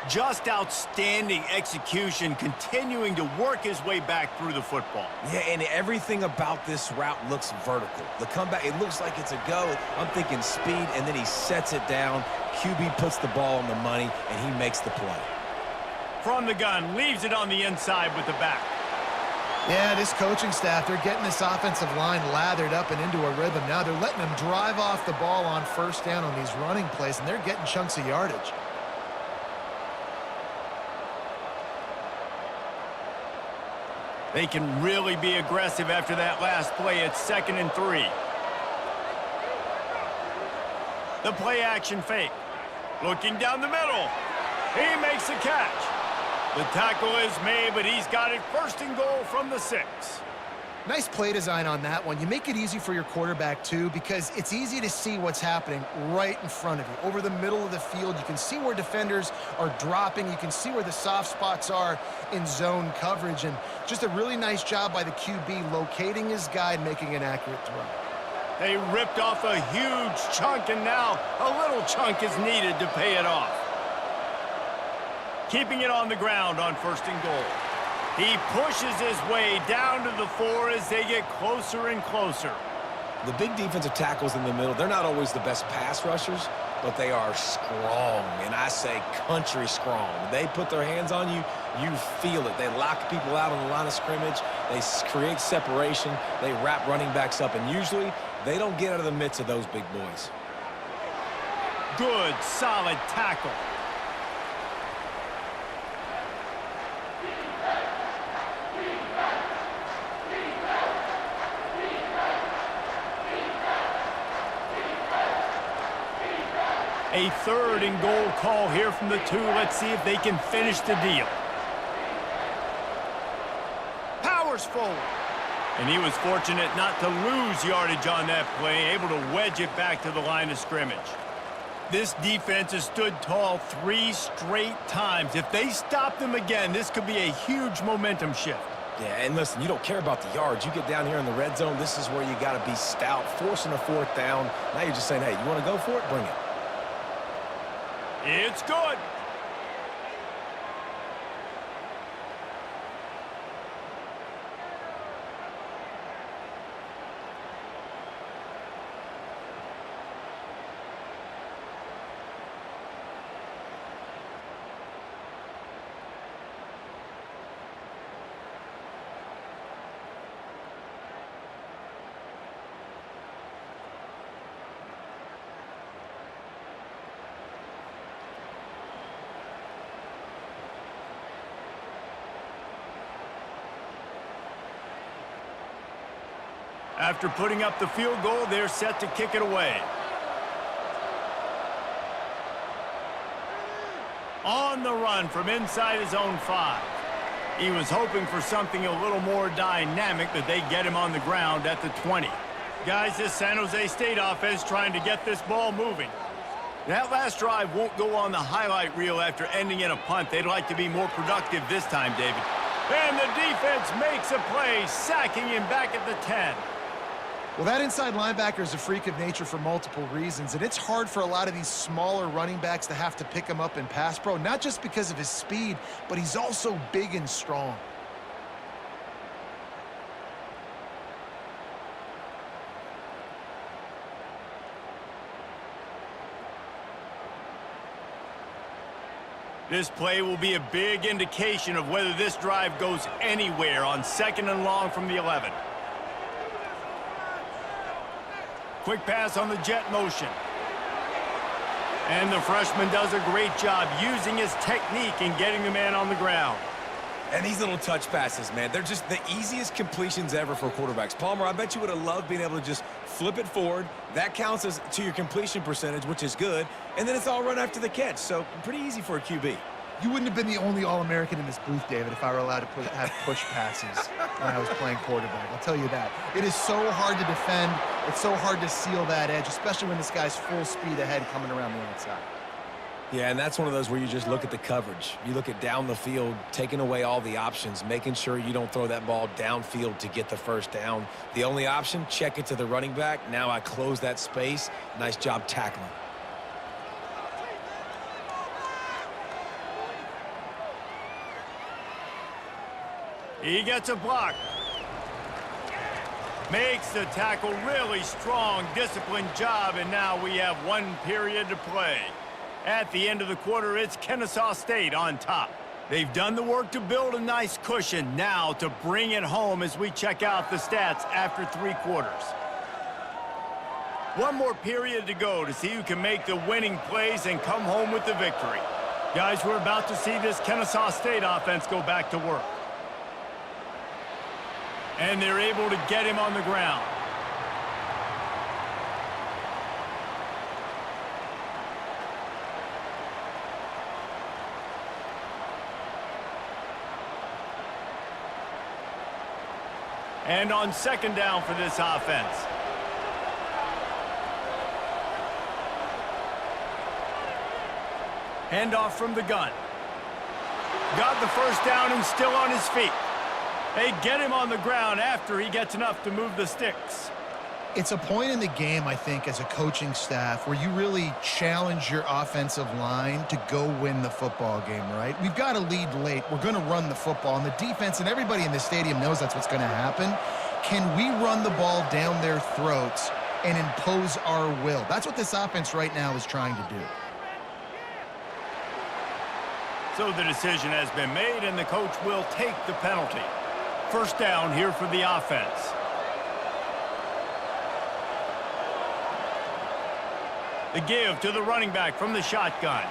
Just outstanding execution, continuing to work his way back through the football. Yeah, and everything about this route looks vertical. The comeback, it looks like it's a go. I'm thinking speed, and then he sets it down. QB puts the ball on the money, and he makes the play. From the gun, leaves it on the inside with the back. Yeah, this coaching staff, they're getting this offensive line lathered up and into a rhythm. Now they're letting them drive off the ball on 1st down on these running plays, and they're getting chunks of yardage. They can really be aggressive after that last play. It's 2nd and 3. The play action fake. Looking down the middle. He makes the catch. The tackle is made, but he's got it 1st and goal from the 6. Nice play design on that one. You make it easy for your quarterback, too, because it's easy to see what's happening right in front of you. Over the middle of the field, you can see where defenders are dropping. You can see where the soft spots are in zone coverage. And just a really nice job by the QB locating his guy and making an accurate throw. They ripped off a huge chunk, and now a little chunk is needed to pay it off. Keeping it on the ground on 1st and goal. He pushes his way down to the 4 as they get closer and closer. The big defensive tackles in the middle, they're not always the best pass rushers, but they are strong, and I say country strong. They put their hands on you, you feel it. They lock people out on the line of scrimmage. They create separation. They wrap running backs up, and usually they don't get out of the midst of those big boys. Good, solid tackle. A 3rd and goal call here from the 2. Let's see if they can finish the deal. Powers forward. And he was fortunate not to lose yardage on that play, able to wedge it back to the line of scrimmage. This defense has stood tall 3 straight times. If they stop them again, this could be a huge momentum shift. Yeah, and listen, you don't care about the yards. You get down here in the red zone, this is where you got to be stout, forcing a 4th down. Now you're just saying, hey, you want to go for it? Bring it. It's good. After putting up the field goal, they're set to kick it away. On the run from inside his own 5. He was hoping for something a little more dynamic, but they get him on the ground at the 20. Guys, this San Jose State offense trying to get this ball moving. That last drive won't go on the highlight reel after ending in a punt. They'd like to be more productive this time, David. And the defense makes a play, sacking him back at the 10. Well, that inside linebacker is a freak of nature for multiple reasons, and it's hard for a lot of these smaller running backs to have to pick him up in pass pro, not just because of his speed, but he's also big and strong. This play will be a big indication of whether this drive goes anywhere on 2nd and long from the 11. Quick pass on the jet motion. And the freshman does a great job using his technique and getting the man on the ground. And these little touch passes, man, they're just the easiest completions ever for quarterbacks. Palmer, I bet you would have loved being able to just flip it forward. That counts as to your completion percentage, which is good. And then it's all run after the catch, so pretty easy for a QB. You wouldn't have been the only All-American in this booth, David, if I were allowed to have push passes when I was playing quarterback. I'll tell you that. It is so hard to defend. It's so hard to seal that edge, especially when this guy's full speed ahead coming around the outside. Yeah, and that's one of those where you just look at the coverage. You look at down the field, taking away all the options, making sure you don't throw that ball downfield to get the first down. The only option, check it to the running back. Now I close that space. Nice job tackling. He gets a block. Makes the tackle really strong, disciplined job, and now we have 1 period to play. At the end of the quarter, it's Kennesaw State on top. They've done the work to build a nice cushion. Now to bring it home as we check out the stats after 3 quarters. 1 more period to go to see who can make the winning plays and come home with the victory. Guys, we're about to see this Kennesaw State offense go back to work. And they're able to get him on the ground. And on 2nd down for this offense. Handoff from the gun. Got the first down and still on his feet. They get him on the ground after he gets enough to move the sticks. It's a point in the game, I think, as a coaching staff where you really challenge your offensive line to go win the football game, right? We've got to lead late. We're going to run the football, and the defense and everybody in the stadium knows that's what's going to happen. Can we run the ball down their throats and impose our will? That's what this offense right now is trying to do. So the decision has been made, and the coach will take the penalty. First down here for the offense. The give to the running back from the shotgun.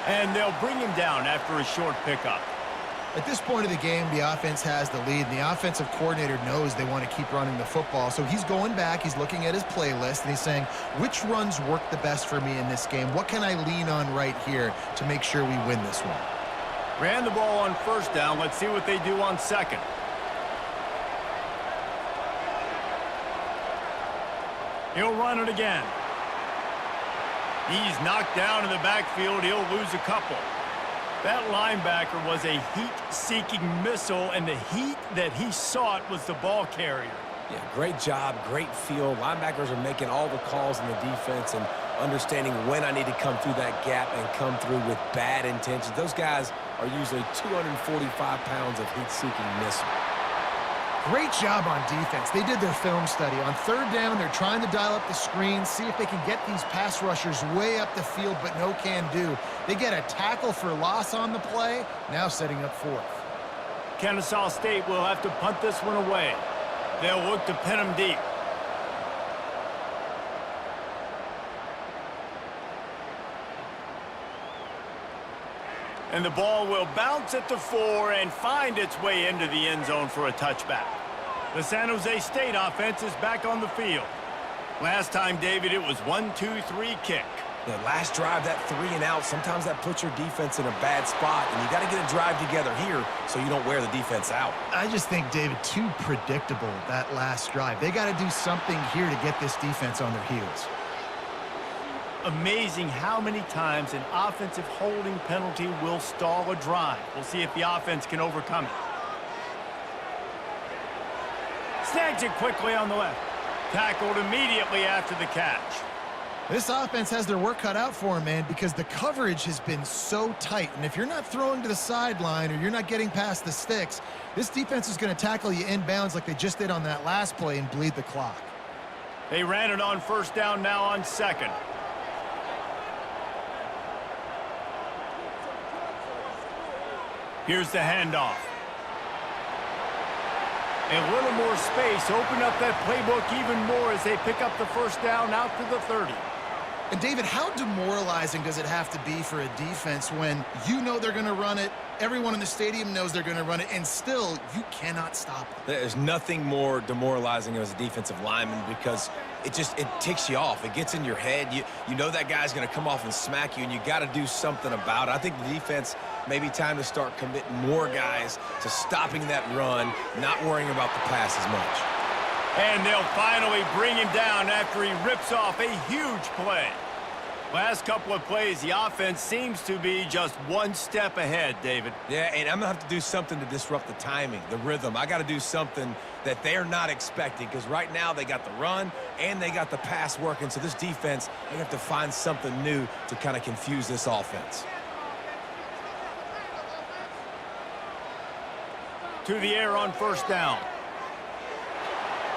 And they'll bring him down after a short pickup. At this point of the game, the offense has the lead, and the offensive coordinator knows they want to keep running the football. So he's going back, he's looking at his playlist, and he's saying, which runs work the best for me in this game? What can I lean on right here to make sure we win this one? Ran the ball on first down. Let's see what they do on 2nd. He'll run it again. He's knocked down in the backfield. He'll lose a couple. That linebacker was a heat-seeking missile, and the heat that he sought was the ball carrier. Yeah, great job, great feel. Linebackers are making all the calls in the defense and understanding when I need to come through that gap and come through with bad intentions. Those guys are usually 245 pounds of heat-seeking missile. Great job on defense. They did their film study. On 3rd down, they're trying to dial up the screen, see if they can get these pass rushers way up the field, but no can do. They get a tackle for loss on the play, now setting up 4th. Kennesaw State will have to punt this one away. They'll look to pin him deep. And the ball will bounce at the 4 and find its way into the end zone for a touchback. The San Jose State offense is back on the field. Last time, David, it was 1-2-3 kick. The last drive, that 3 and out, sometimes that puts your defense in a bad spot, and you got to get a drive together here so you don't wear the defense out. I just think, David, too predictable, that last drive. They got to do something here to get this defense on their heels. Amazing how many times an offensive holding penalty will stall a drive. We'll see if the offense can overcome it. Snags it quickly on the left. Tackled immediately after the catch. This offense has their work cut out for them, man, because the coverage has been so tight. And if you're not throwing to the sideline or you're not getting past the sticks, this defense is going to tackle you inbounds like they just did on that last play and bleed the clock. They ran it on first down, now on second. Here's the handoff. A little more space, open up that playbook even more as they pick up the first down out to the 30. And, David, how demoralizing does it have to be for a defense when you know they're going to run it, everyone in the stadium knows they're going to run it, and still you cannot stop it? There's nothing more demoralizing as a defensive lineman because it ticks you off. It gets in your head. You know that guy's going to come off and smack you, and you got to do something about it. I think the defense maybe time to start committing more guys to stopping that run, not worrying about the pass as much. And they'll finally bring him down after he rips off a huge play. Last couple of plays, the offense seems to be just one step ahead, David. Yeah, and I'm going to have to do something to disrupt the timing, the rhythm. I got to do something that they're not expecting because right now they got the run and they got the pass working. So this defense, they have to find something new to kind of confuse this offense. To the air on first down.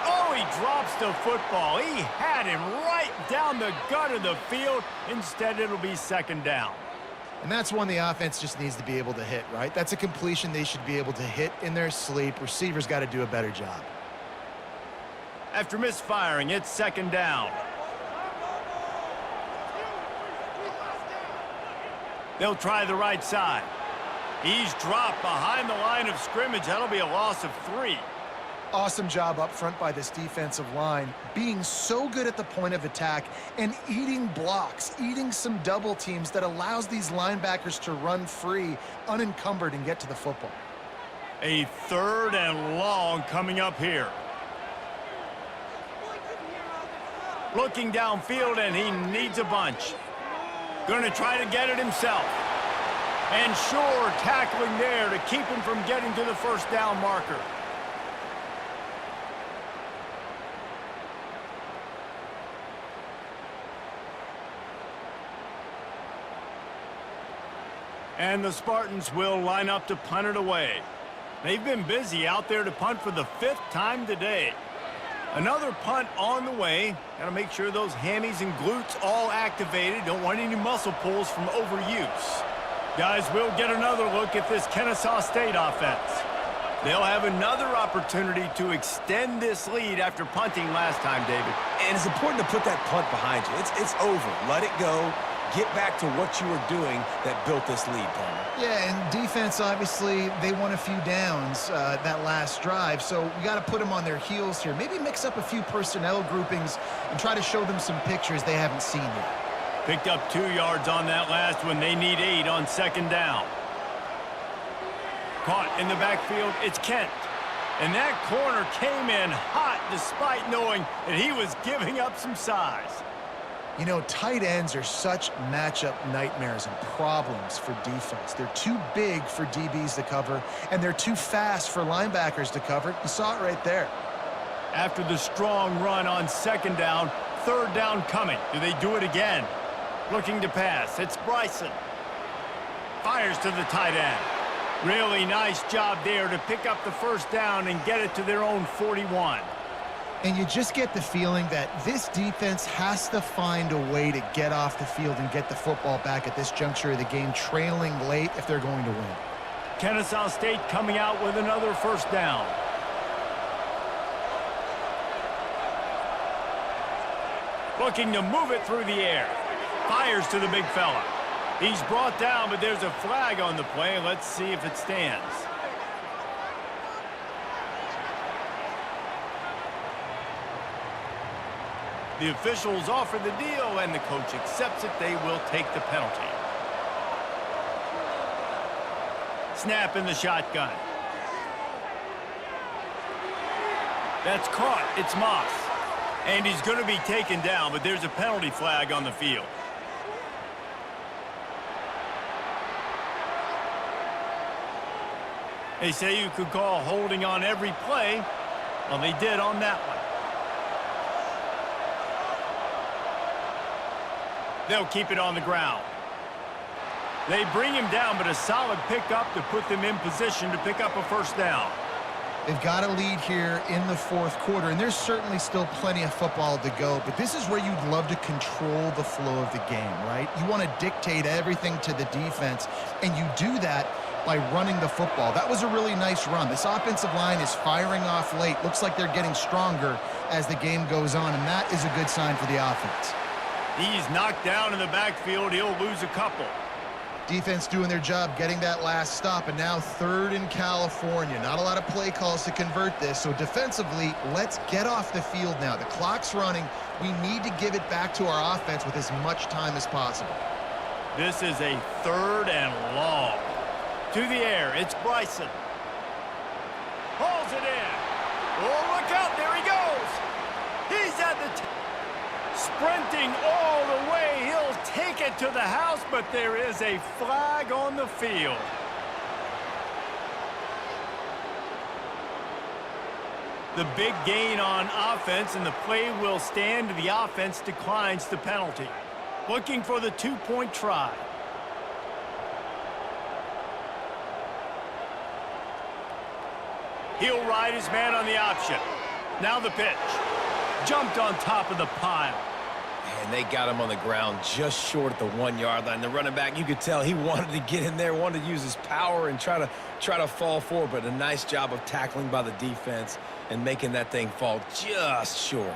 Oh, he drops the football. He had him right down the gut of the field. Instead, it'll be second down. And that's one the offense just needs to be able to hit, right? That's a completion they should be able to hit in their sleep. Receivers got to do a better job. After misfiring, it's second down. They'll try the right side. He's dropped behind the line of scrimmage. That'll be a loss of 3. Awesome job up front by this defensive line, being so good at the point of attack and eating blocks, eating some double teams that allows these linebackers to run free, unencumbered, and get to the football. A third and long coming up here. Looking downfield, and he needs a bunch. Going to try to get it himself. And sure, tackling there to keep him from getting to the first down marker. And the Spartans will line up to punt it away. They've been busy out there to punt for the 5th time today. Another punt on the way. Got to make sure those hammies and glutes all activated. Don't want any muscle pulls from overuse. Guys, we'll get another look at this Kennesaw State offense. They'll have another opportunity to extend this lead after punting last time, David. And it's important to put that punt behind you. It's over. Let it go. Get back to what you were doing that built this lead, Palmer. Yeah, and defense, obviously, they won a few downs that last drive, so we got to put them on their heels here. Maybe mix up a few personnel groupings and try to show them some pictures they haven't seen yet. Picked up 2 yards on that last one. They need 8 on second down. Caught in the backfield, it's Kent. And that corner came in hot despite knowing that he was giving up some size. You know, tight ends are such matchup nightmares and problems for defense. They're too big for DBs to cover, and they're too fast for linebackers to cover. You saw it right there. After the strong run on second down, third down coming. Do they do it again? Looking to pass. It's Bryson. Fires to the tight end. Really nice job there to pick up the first down and get it to their own 41. And you just get the feeling that this defense has to find a way to get off the field and get the football back at this juncture of the game, trailing late if they're going to win. Kennesaw State coming out with another first down. Looking to move it through the air. Fires to the big fella. He's brought down, but there's a flag on the play. Let's see if it stands. The officials offer the deal, and the coach accepts it. They will take the penalty. Snap in the shotgun. That's caught. It's Moss. And he's going to be taken down, but there's a penalty flag on the field. They say you could call holding on every play. Well, they did on that one. They'll keep it on the ground. They bring him down, but a solid pickup to put them in position to pick up a first down. They've got a lead here in the fourth quarter, and there's certainly still plenty of football to go, but this is where you'd love to control the flow of the game, right? You want to dictate everything to the defense, and you do that by running the football. That was a really nice run. This offensive line is firing off late. Looks like they're getting stronger as the game goes on, and that is a good sign for the offense. He's knocked down in the backfield. He'll lose a couple. Defense doing their job getting that last stop, and now third in California. Not a lot of play calls to convert this, so defensively, let's get off the field now. The clock's running. We need to give it back to our offense with as much time as possible. This is a third and long. To the air, it's Bryson. Hauls it in. Oh, look out, there he goes. He's at the sprinting all the way. He'll take it to the house, but there is a flag on the field. The big gain on offense, and the play will stand. The offense declines the penalty. Looking for the two-point try. He'll ride his man on the option. Now the pitch. Jumped on top of the pile. And they got him on the ground just short at the 1 yard line. The running back, you could tell he wanted to get in there, wanted to use his power and try to fall forward, but a nice job of tackling by the defense and making that thing fall just short.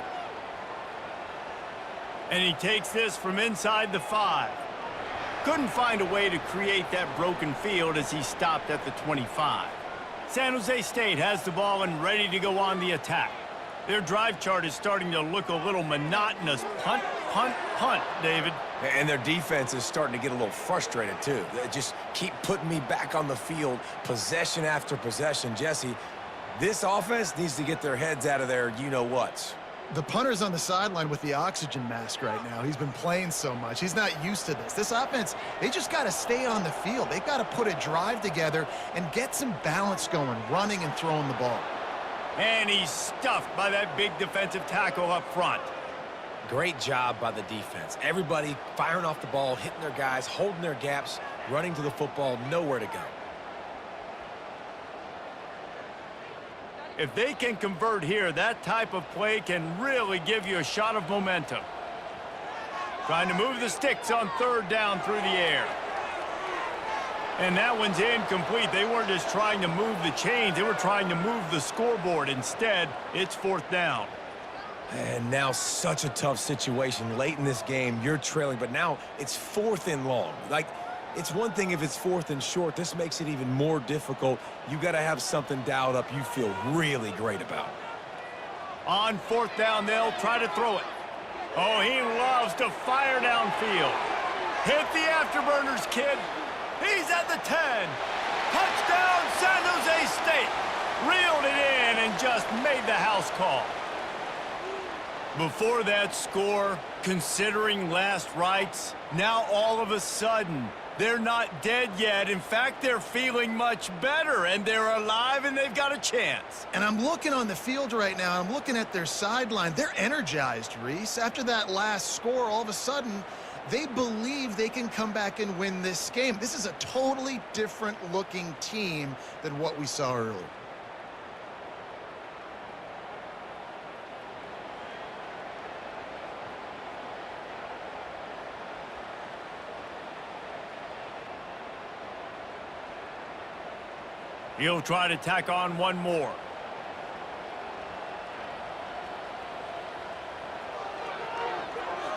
And he takes this from inside the 5. Couldn't find a way to create that broken field as he stopped at the 25. San Jose State has the ball and ready to go on the attack. Their drive chart is starting to look a little monotonous. Punt, punt, punt, David. And their defense is starting to get a little frustrated, too. They just keep putting me back on the field, possession after possession. Jesse, this offense needs to get their heads out of their you-know-whats. The punter's on the sideline with the oxygen mask right now. He's been playing so much. He's not used to this. This offense, they just got to stay on the field. They've got to put a drive together and get some balance going, running and throwing the ball. And he's stuffed by that big defensive tackle up front. Great job by the defense. Everybody firing off the ball, hitting their guys, holding their gaps, running to the football, nowhere to go. If they can convert here, that type of play can really give you a shot of momentum. Trying to move the sticks on third down through the air. And that one's incomplete. They weren't just trying to move the chains. They were trying to move the scoreboard. Instead, it's fourth down. And now such a tough situation. Late in this game, you're trailing, but now it's fourth and long. Like, it's one thing if it's fourth and short. This makes it even more difficult. You got to have something dialed up you feel really great about. On fourth down, they'll try to throw it. Oh, he loves to fire downfield. Hit the afterburners, kid. He's at the 10. Touchdown, San Jose State. Reeled it in and just made the house call. Before that score, considering last rites, now all of a sudden, they're not dead yet. In fact, they're feeling much better, and they're alive, and they've got a chance. And I'm looking on the field right now. I'm looking at their sideline. They're energized, Reese. After that last score, all of a sudden, they believe they can come back and win this game. This is a totally different-looking team than what we saw earlier. He'll try to tack on one more.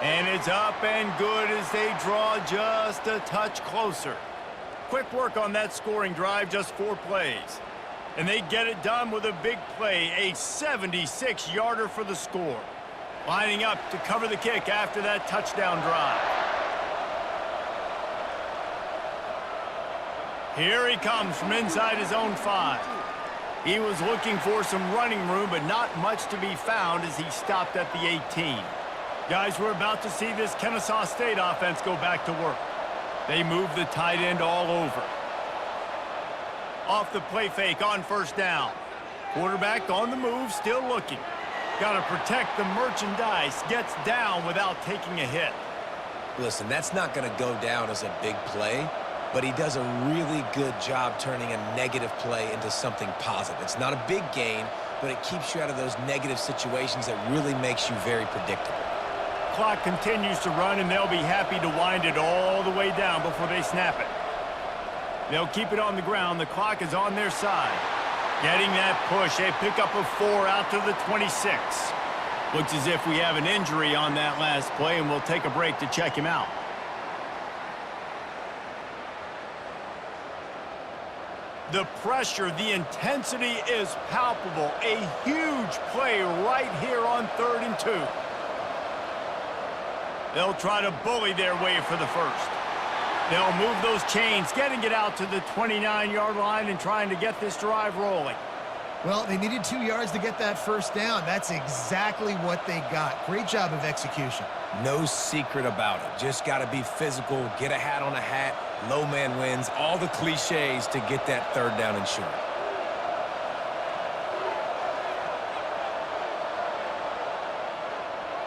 And it's up and good as they draw just a touch closer. Quick work on that scoring drive, just 4 plays. And they get it done with a big play, a 76-yarder for the score. Lining up to cover the kick after that touchdown drive. Here he comes from inside his own 5. He was looking for some running room, but not much to be found as he stopped at the 18. Guys, we're about to see this Kennesaw State offense go back to work. They move the tight end all over. Off the play fake on first down. Quarterback on the move, still looking. Got to protect the merchandise. Gets down without taking a hit. Listen, that's not going to go down as a big play, but he does a really good job turning a negative play into something positive. It's not a big gain, but it keeps you out of those negative situations that really makes you very predictable. Clock continues to run, and they'll be happy to wind it all the way down before they snap it. They'll keep it on the ground. The clock is on their side. Getting that push, a pickup of 4 out to the 26. Looks as if we have an injury on that last play, and we'll take a break to check him out. The pressure, the intensity is palpable. A huge play right here on 3rd and 2. They'll try to bully their way for the first. They'll move those chains, getting it out to the 29-yard line and trying to get this drive rolling. Well, they needed 2 yards to get that first down. That's exactly what they got. Great job of execution. No secret about it. Just got to be physical, get a hat on a hat, low man wins, all the cliches to get that 3rd down and short.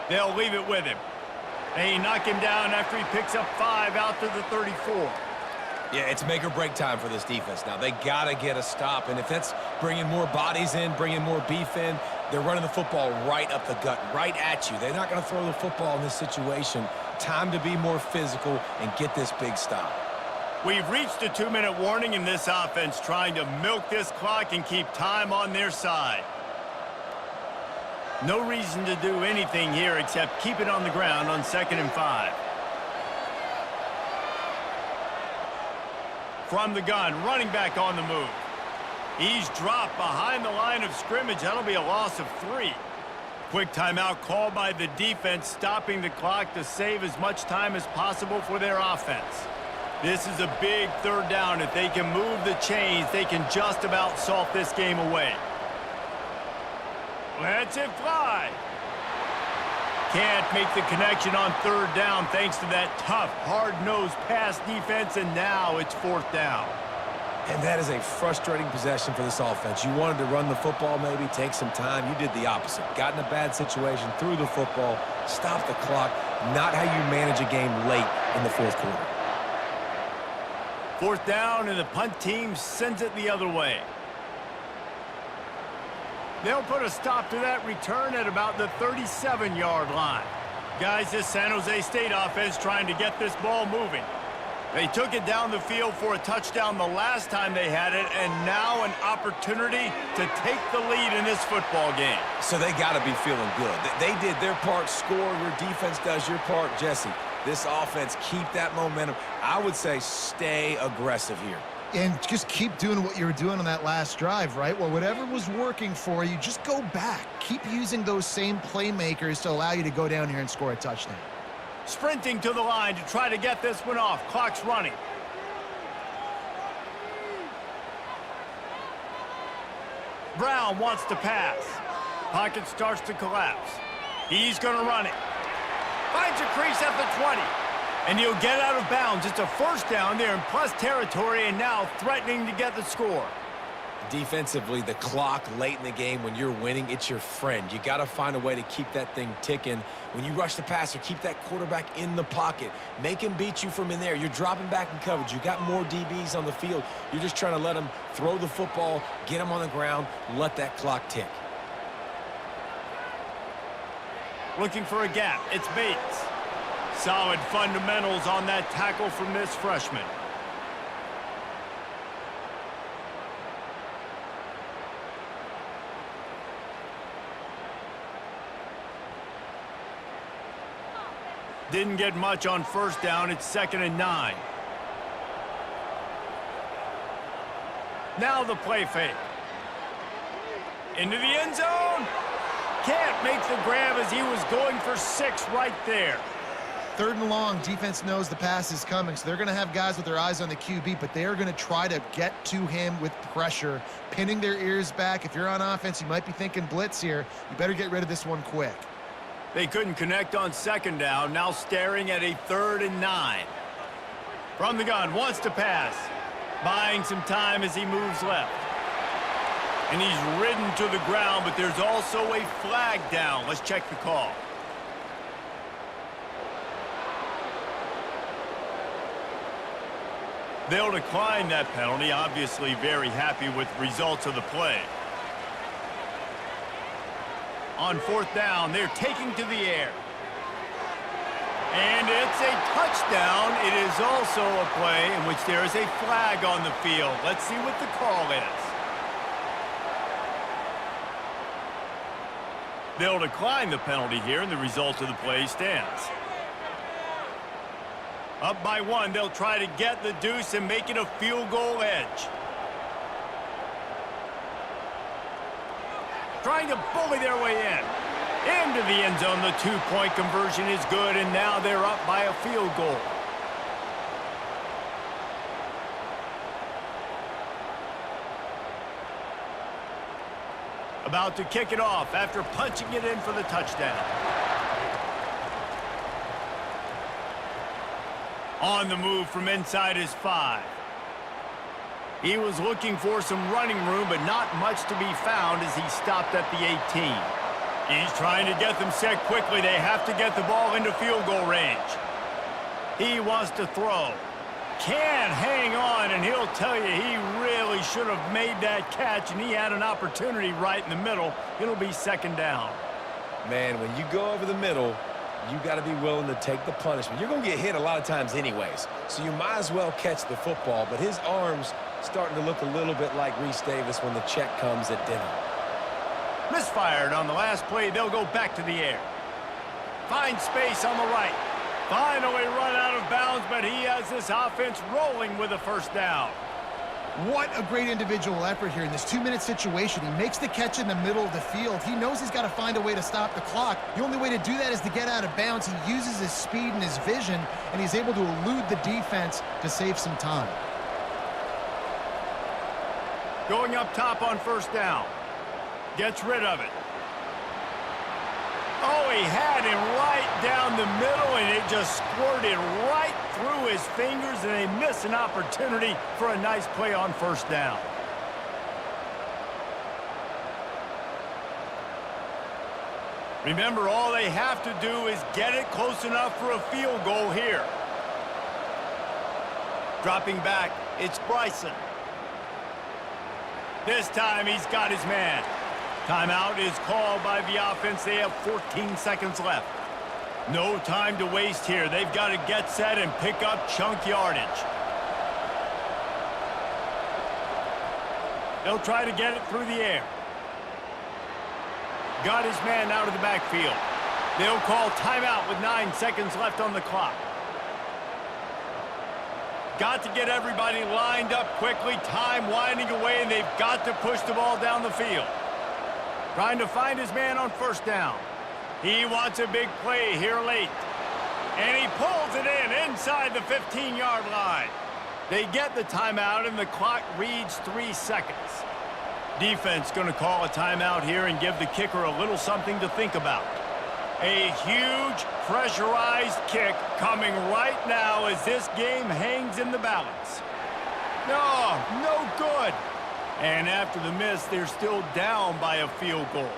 They'll leave it with him. They knock him down after he picks up 5 out to the 34. Yeah, it's make or break time for this defense now. They got to get a stop, and if that's bringing more bodies in, bringing more beef in, they're running the football right up the gut, right at you. They're not going to throw the football in this situation. Time to be more physical and get this big stop. We've reached a 2-minute warning in this offense, trying to milk this clock and keep time on their side. No reason to do anything here except keep it on the ground on 2nd and 5. From the gun, running back on the move. He's dropped behind the line of scrimmage. That'll be a loss of 3. Quick timeout called by the defense, stopping the clock to save as much time as possible for their offense. This is a big 3rd down. If they can move the chains, they can just about salt this game away. Lets it fly. Can't make the connection on 3rd down thanks to that tough, hard-nosed pass defense, and now it's 4th down. And that is a frustrating possession for this offense. You wanted to run the football, maybe take some time. You did the opposite. Got in a bad situation, threw the football, stopped the clock. Not how you manage a game late in the 4th quarter. 4th down, and the punt team sends it the other way. They'll put a stop to that return at about the 37-yard line. Guys, this San Jose State offense trying to get this ball moving. They took it down the field for a touchdown the last time they had it, and now an opportunity to take the lead in this football game. So they got to be feeling good. They did their part, score. Your defense does your part, Jesse. This offense, keep that momentum. I would say stay aggressive here. And just keep doing what you were doing on that last drive, right? Well, whatever was working for you, just go back. Keep using those same playmakers to allow you to go down here and score a touchdown. Sprinting to the line to try to get this one off. Clock's running. Brown wants to pass. Pocket starts to collapse. He's going to run it. Finds a crease at the 20. And he'll get out of bounds. It's a 1st down there in plus territory, and now threatening to get the score. Defensively, the clock late in the game, when you're winning, it's your friend. You got to find a way to keep that thing ticking. When you rush the passer, keep that quarterback in the pocket. Make him beat you from in there. You're dropping back in coverage. You got more DBs on the field. You're just trying to let him throw the football, get him on the ground, let that clock tick. Looking for a gap. It's Bates. Solid fundamentals on that tackle from this freshman. Didn't get much on 1st down. It's 2nd and 9. Now the play fake. Into the end zone. Can't make the grab as he was going for 6 right there. 3rd and long, defense knows the pass is coming, so they're going to have guys with their eyes on the QB, but they are going to try to get to him with pressure, pinning their ears back. If you're on offense, you might be thinking blitz here. You better get rid of this one quick. They couldn't connect on 2nd down, now staring at a 3rd and 9. From the gun, wants to pass. Buying some time as he moves left. And he's ridden to the ground, but there's also a flag down. Let's check the call. They'll decline that penalty, obviously very happy with the results of the play. On 4th down, they're taking to the air. And it's a touchdown. It is also a play in which there is a flag on the field. Let's see what the call is. They'll decline the penalty here, and the result of the play stands. Up by 1, they'll try to get the deuce and make it a field goal edge. Trying to bully their way in. Into the end zone, the 2-point conversion is good, and now they're up by a field goal. About to kick it off after punching it in for the touchdown. On the move from inside his 5. He was looking for some running room, but not much to be found as he stopped at the 18. He's trying to get them set quickly. They have to get the ball into field goal range. He wants to throw. Can't hang on, and he'll tell you he really should have made that catch, and he had an opportunity right in the middle. It'll be 2nd down. Man, when you go over the middle, you got to be willing to take the punishment. You're going to get hit a lot of times anyways, so you might as well catch the football, but his arm's starting to look a little bit like Reese Davis when the check comes at dinner. Misfired on the last play. They'll go back to the air. Find space on the right. Finally run out of bounds, but he has this offense rolling with a 1st down. What a great individual effort here in this 2-minute situation. He makes the catch in the middle of the field. He knows he's got to find a way to stop the clock. The only way to do that is to get out of bounds. He uses his speed and his vision, and he's able to elude the defense to save some time. Going up top on 1st down. Gets rid of it. Oh, he had him right down the middle, and it just squirted right through his fingers, and they miss an opportunity for a nice play on 1st down. Remember, all they have to do is get it close enough for a field goal here. Dropping back, it's Bryson. This time he's got his man. Timeout is called by the offense. They have 14 seconds left. No time to waste here. They've got to get set and pick up chunk yardage. They'll try to get it through the air. Got his man out of the backfield. They'll call timeout with 9 seconds left on the clock. Got to get everybody lined up quickly. Time winding away, and they've got to push the ball down the field. Trying to find his man on 1st down. He wants a big play here late. And he pulls it in inside the 15-yard line. They get the timeout, and the clock reads 3 seconds. Defense going to call a timeout here and give the kicker a little something to think about. A huge pressurized kick coming right now as this game hangs in the balance. No good. And after the miss, they're still down by a field goal.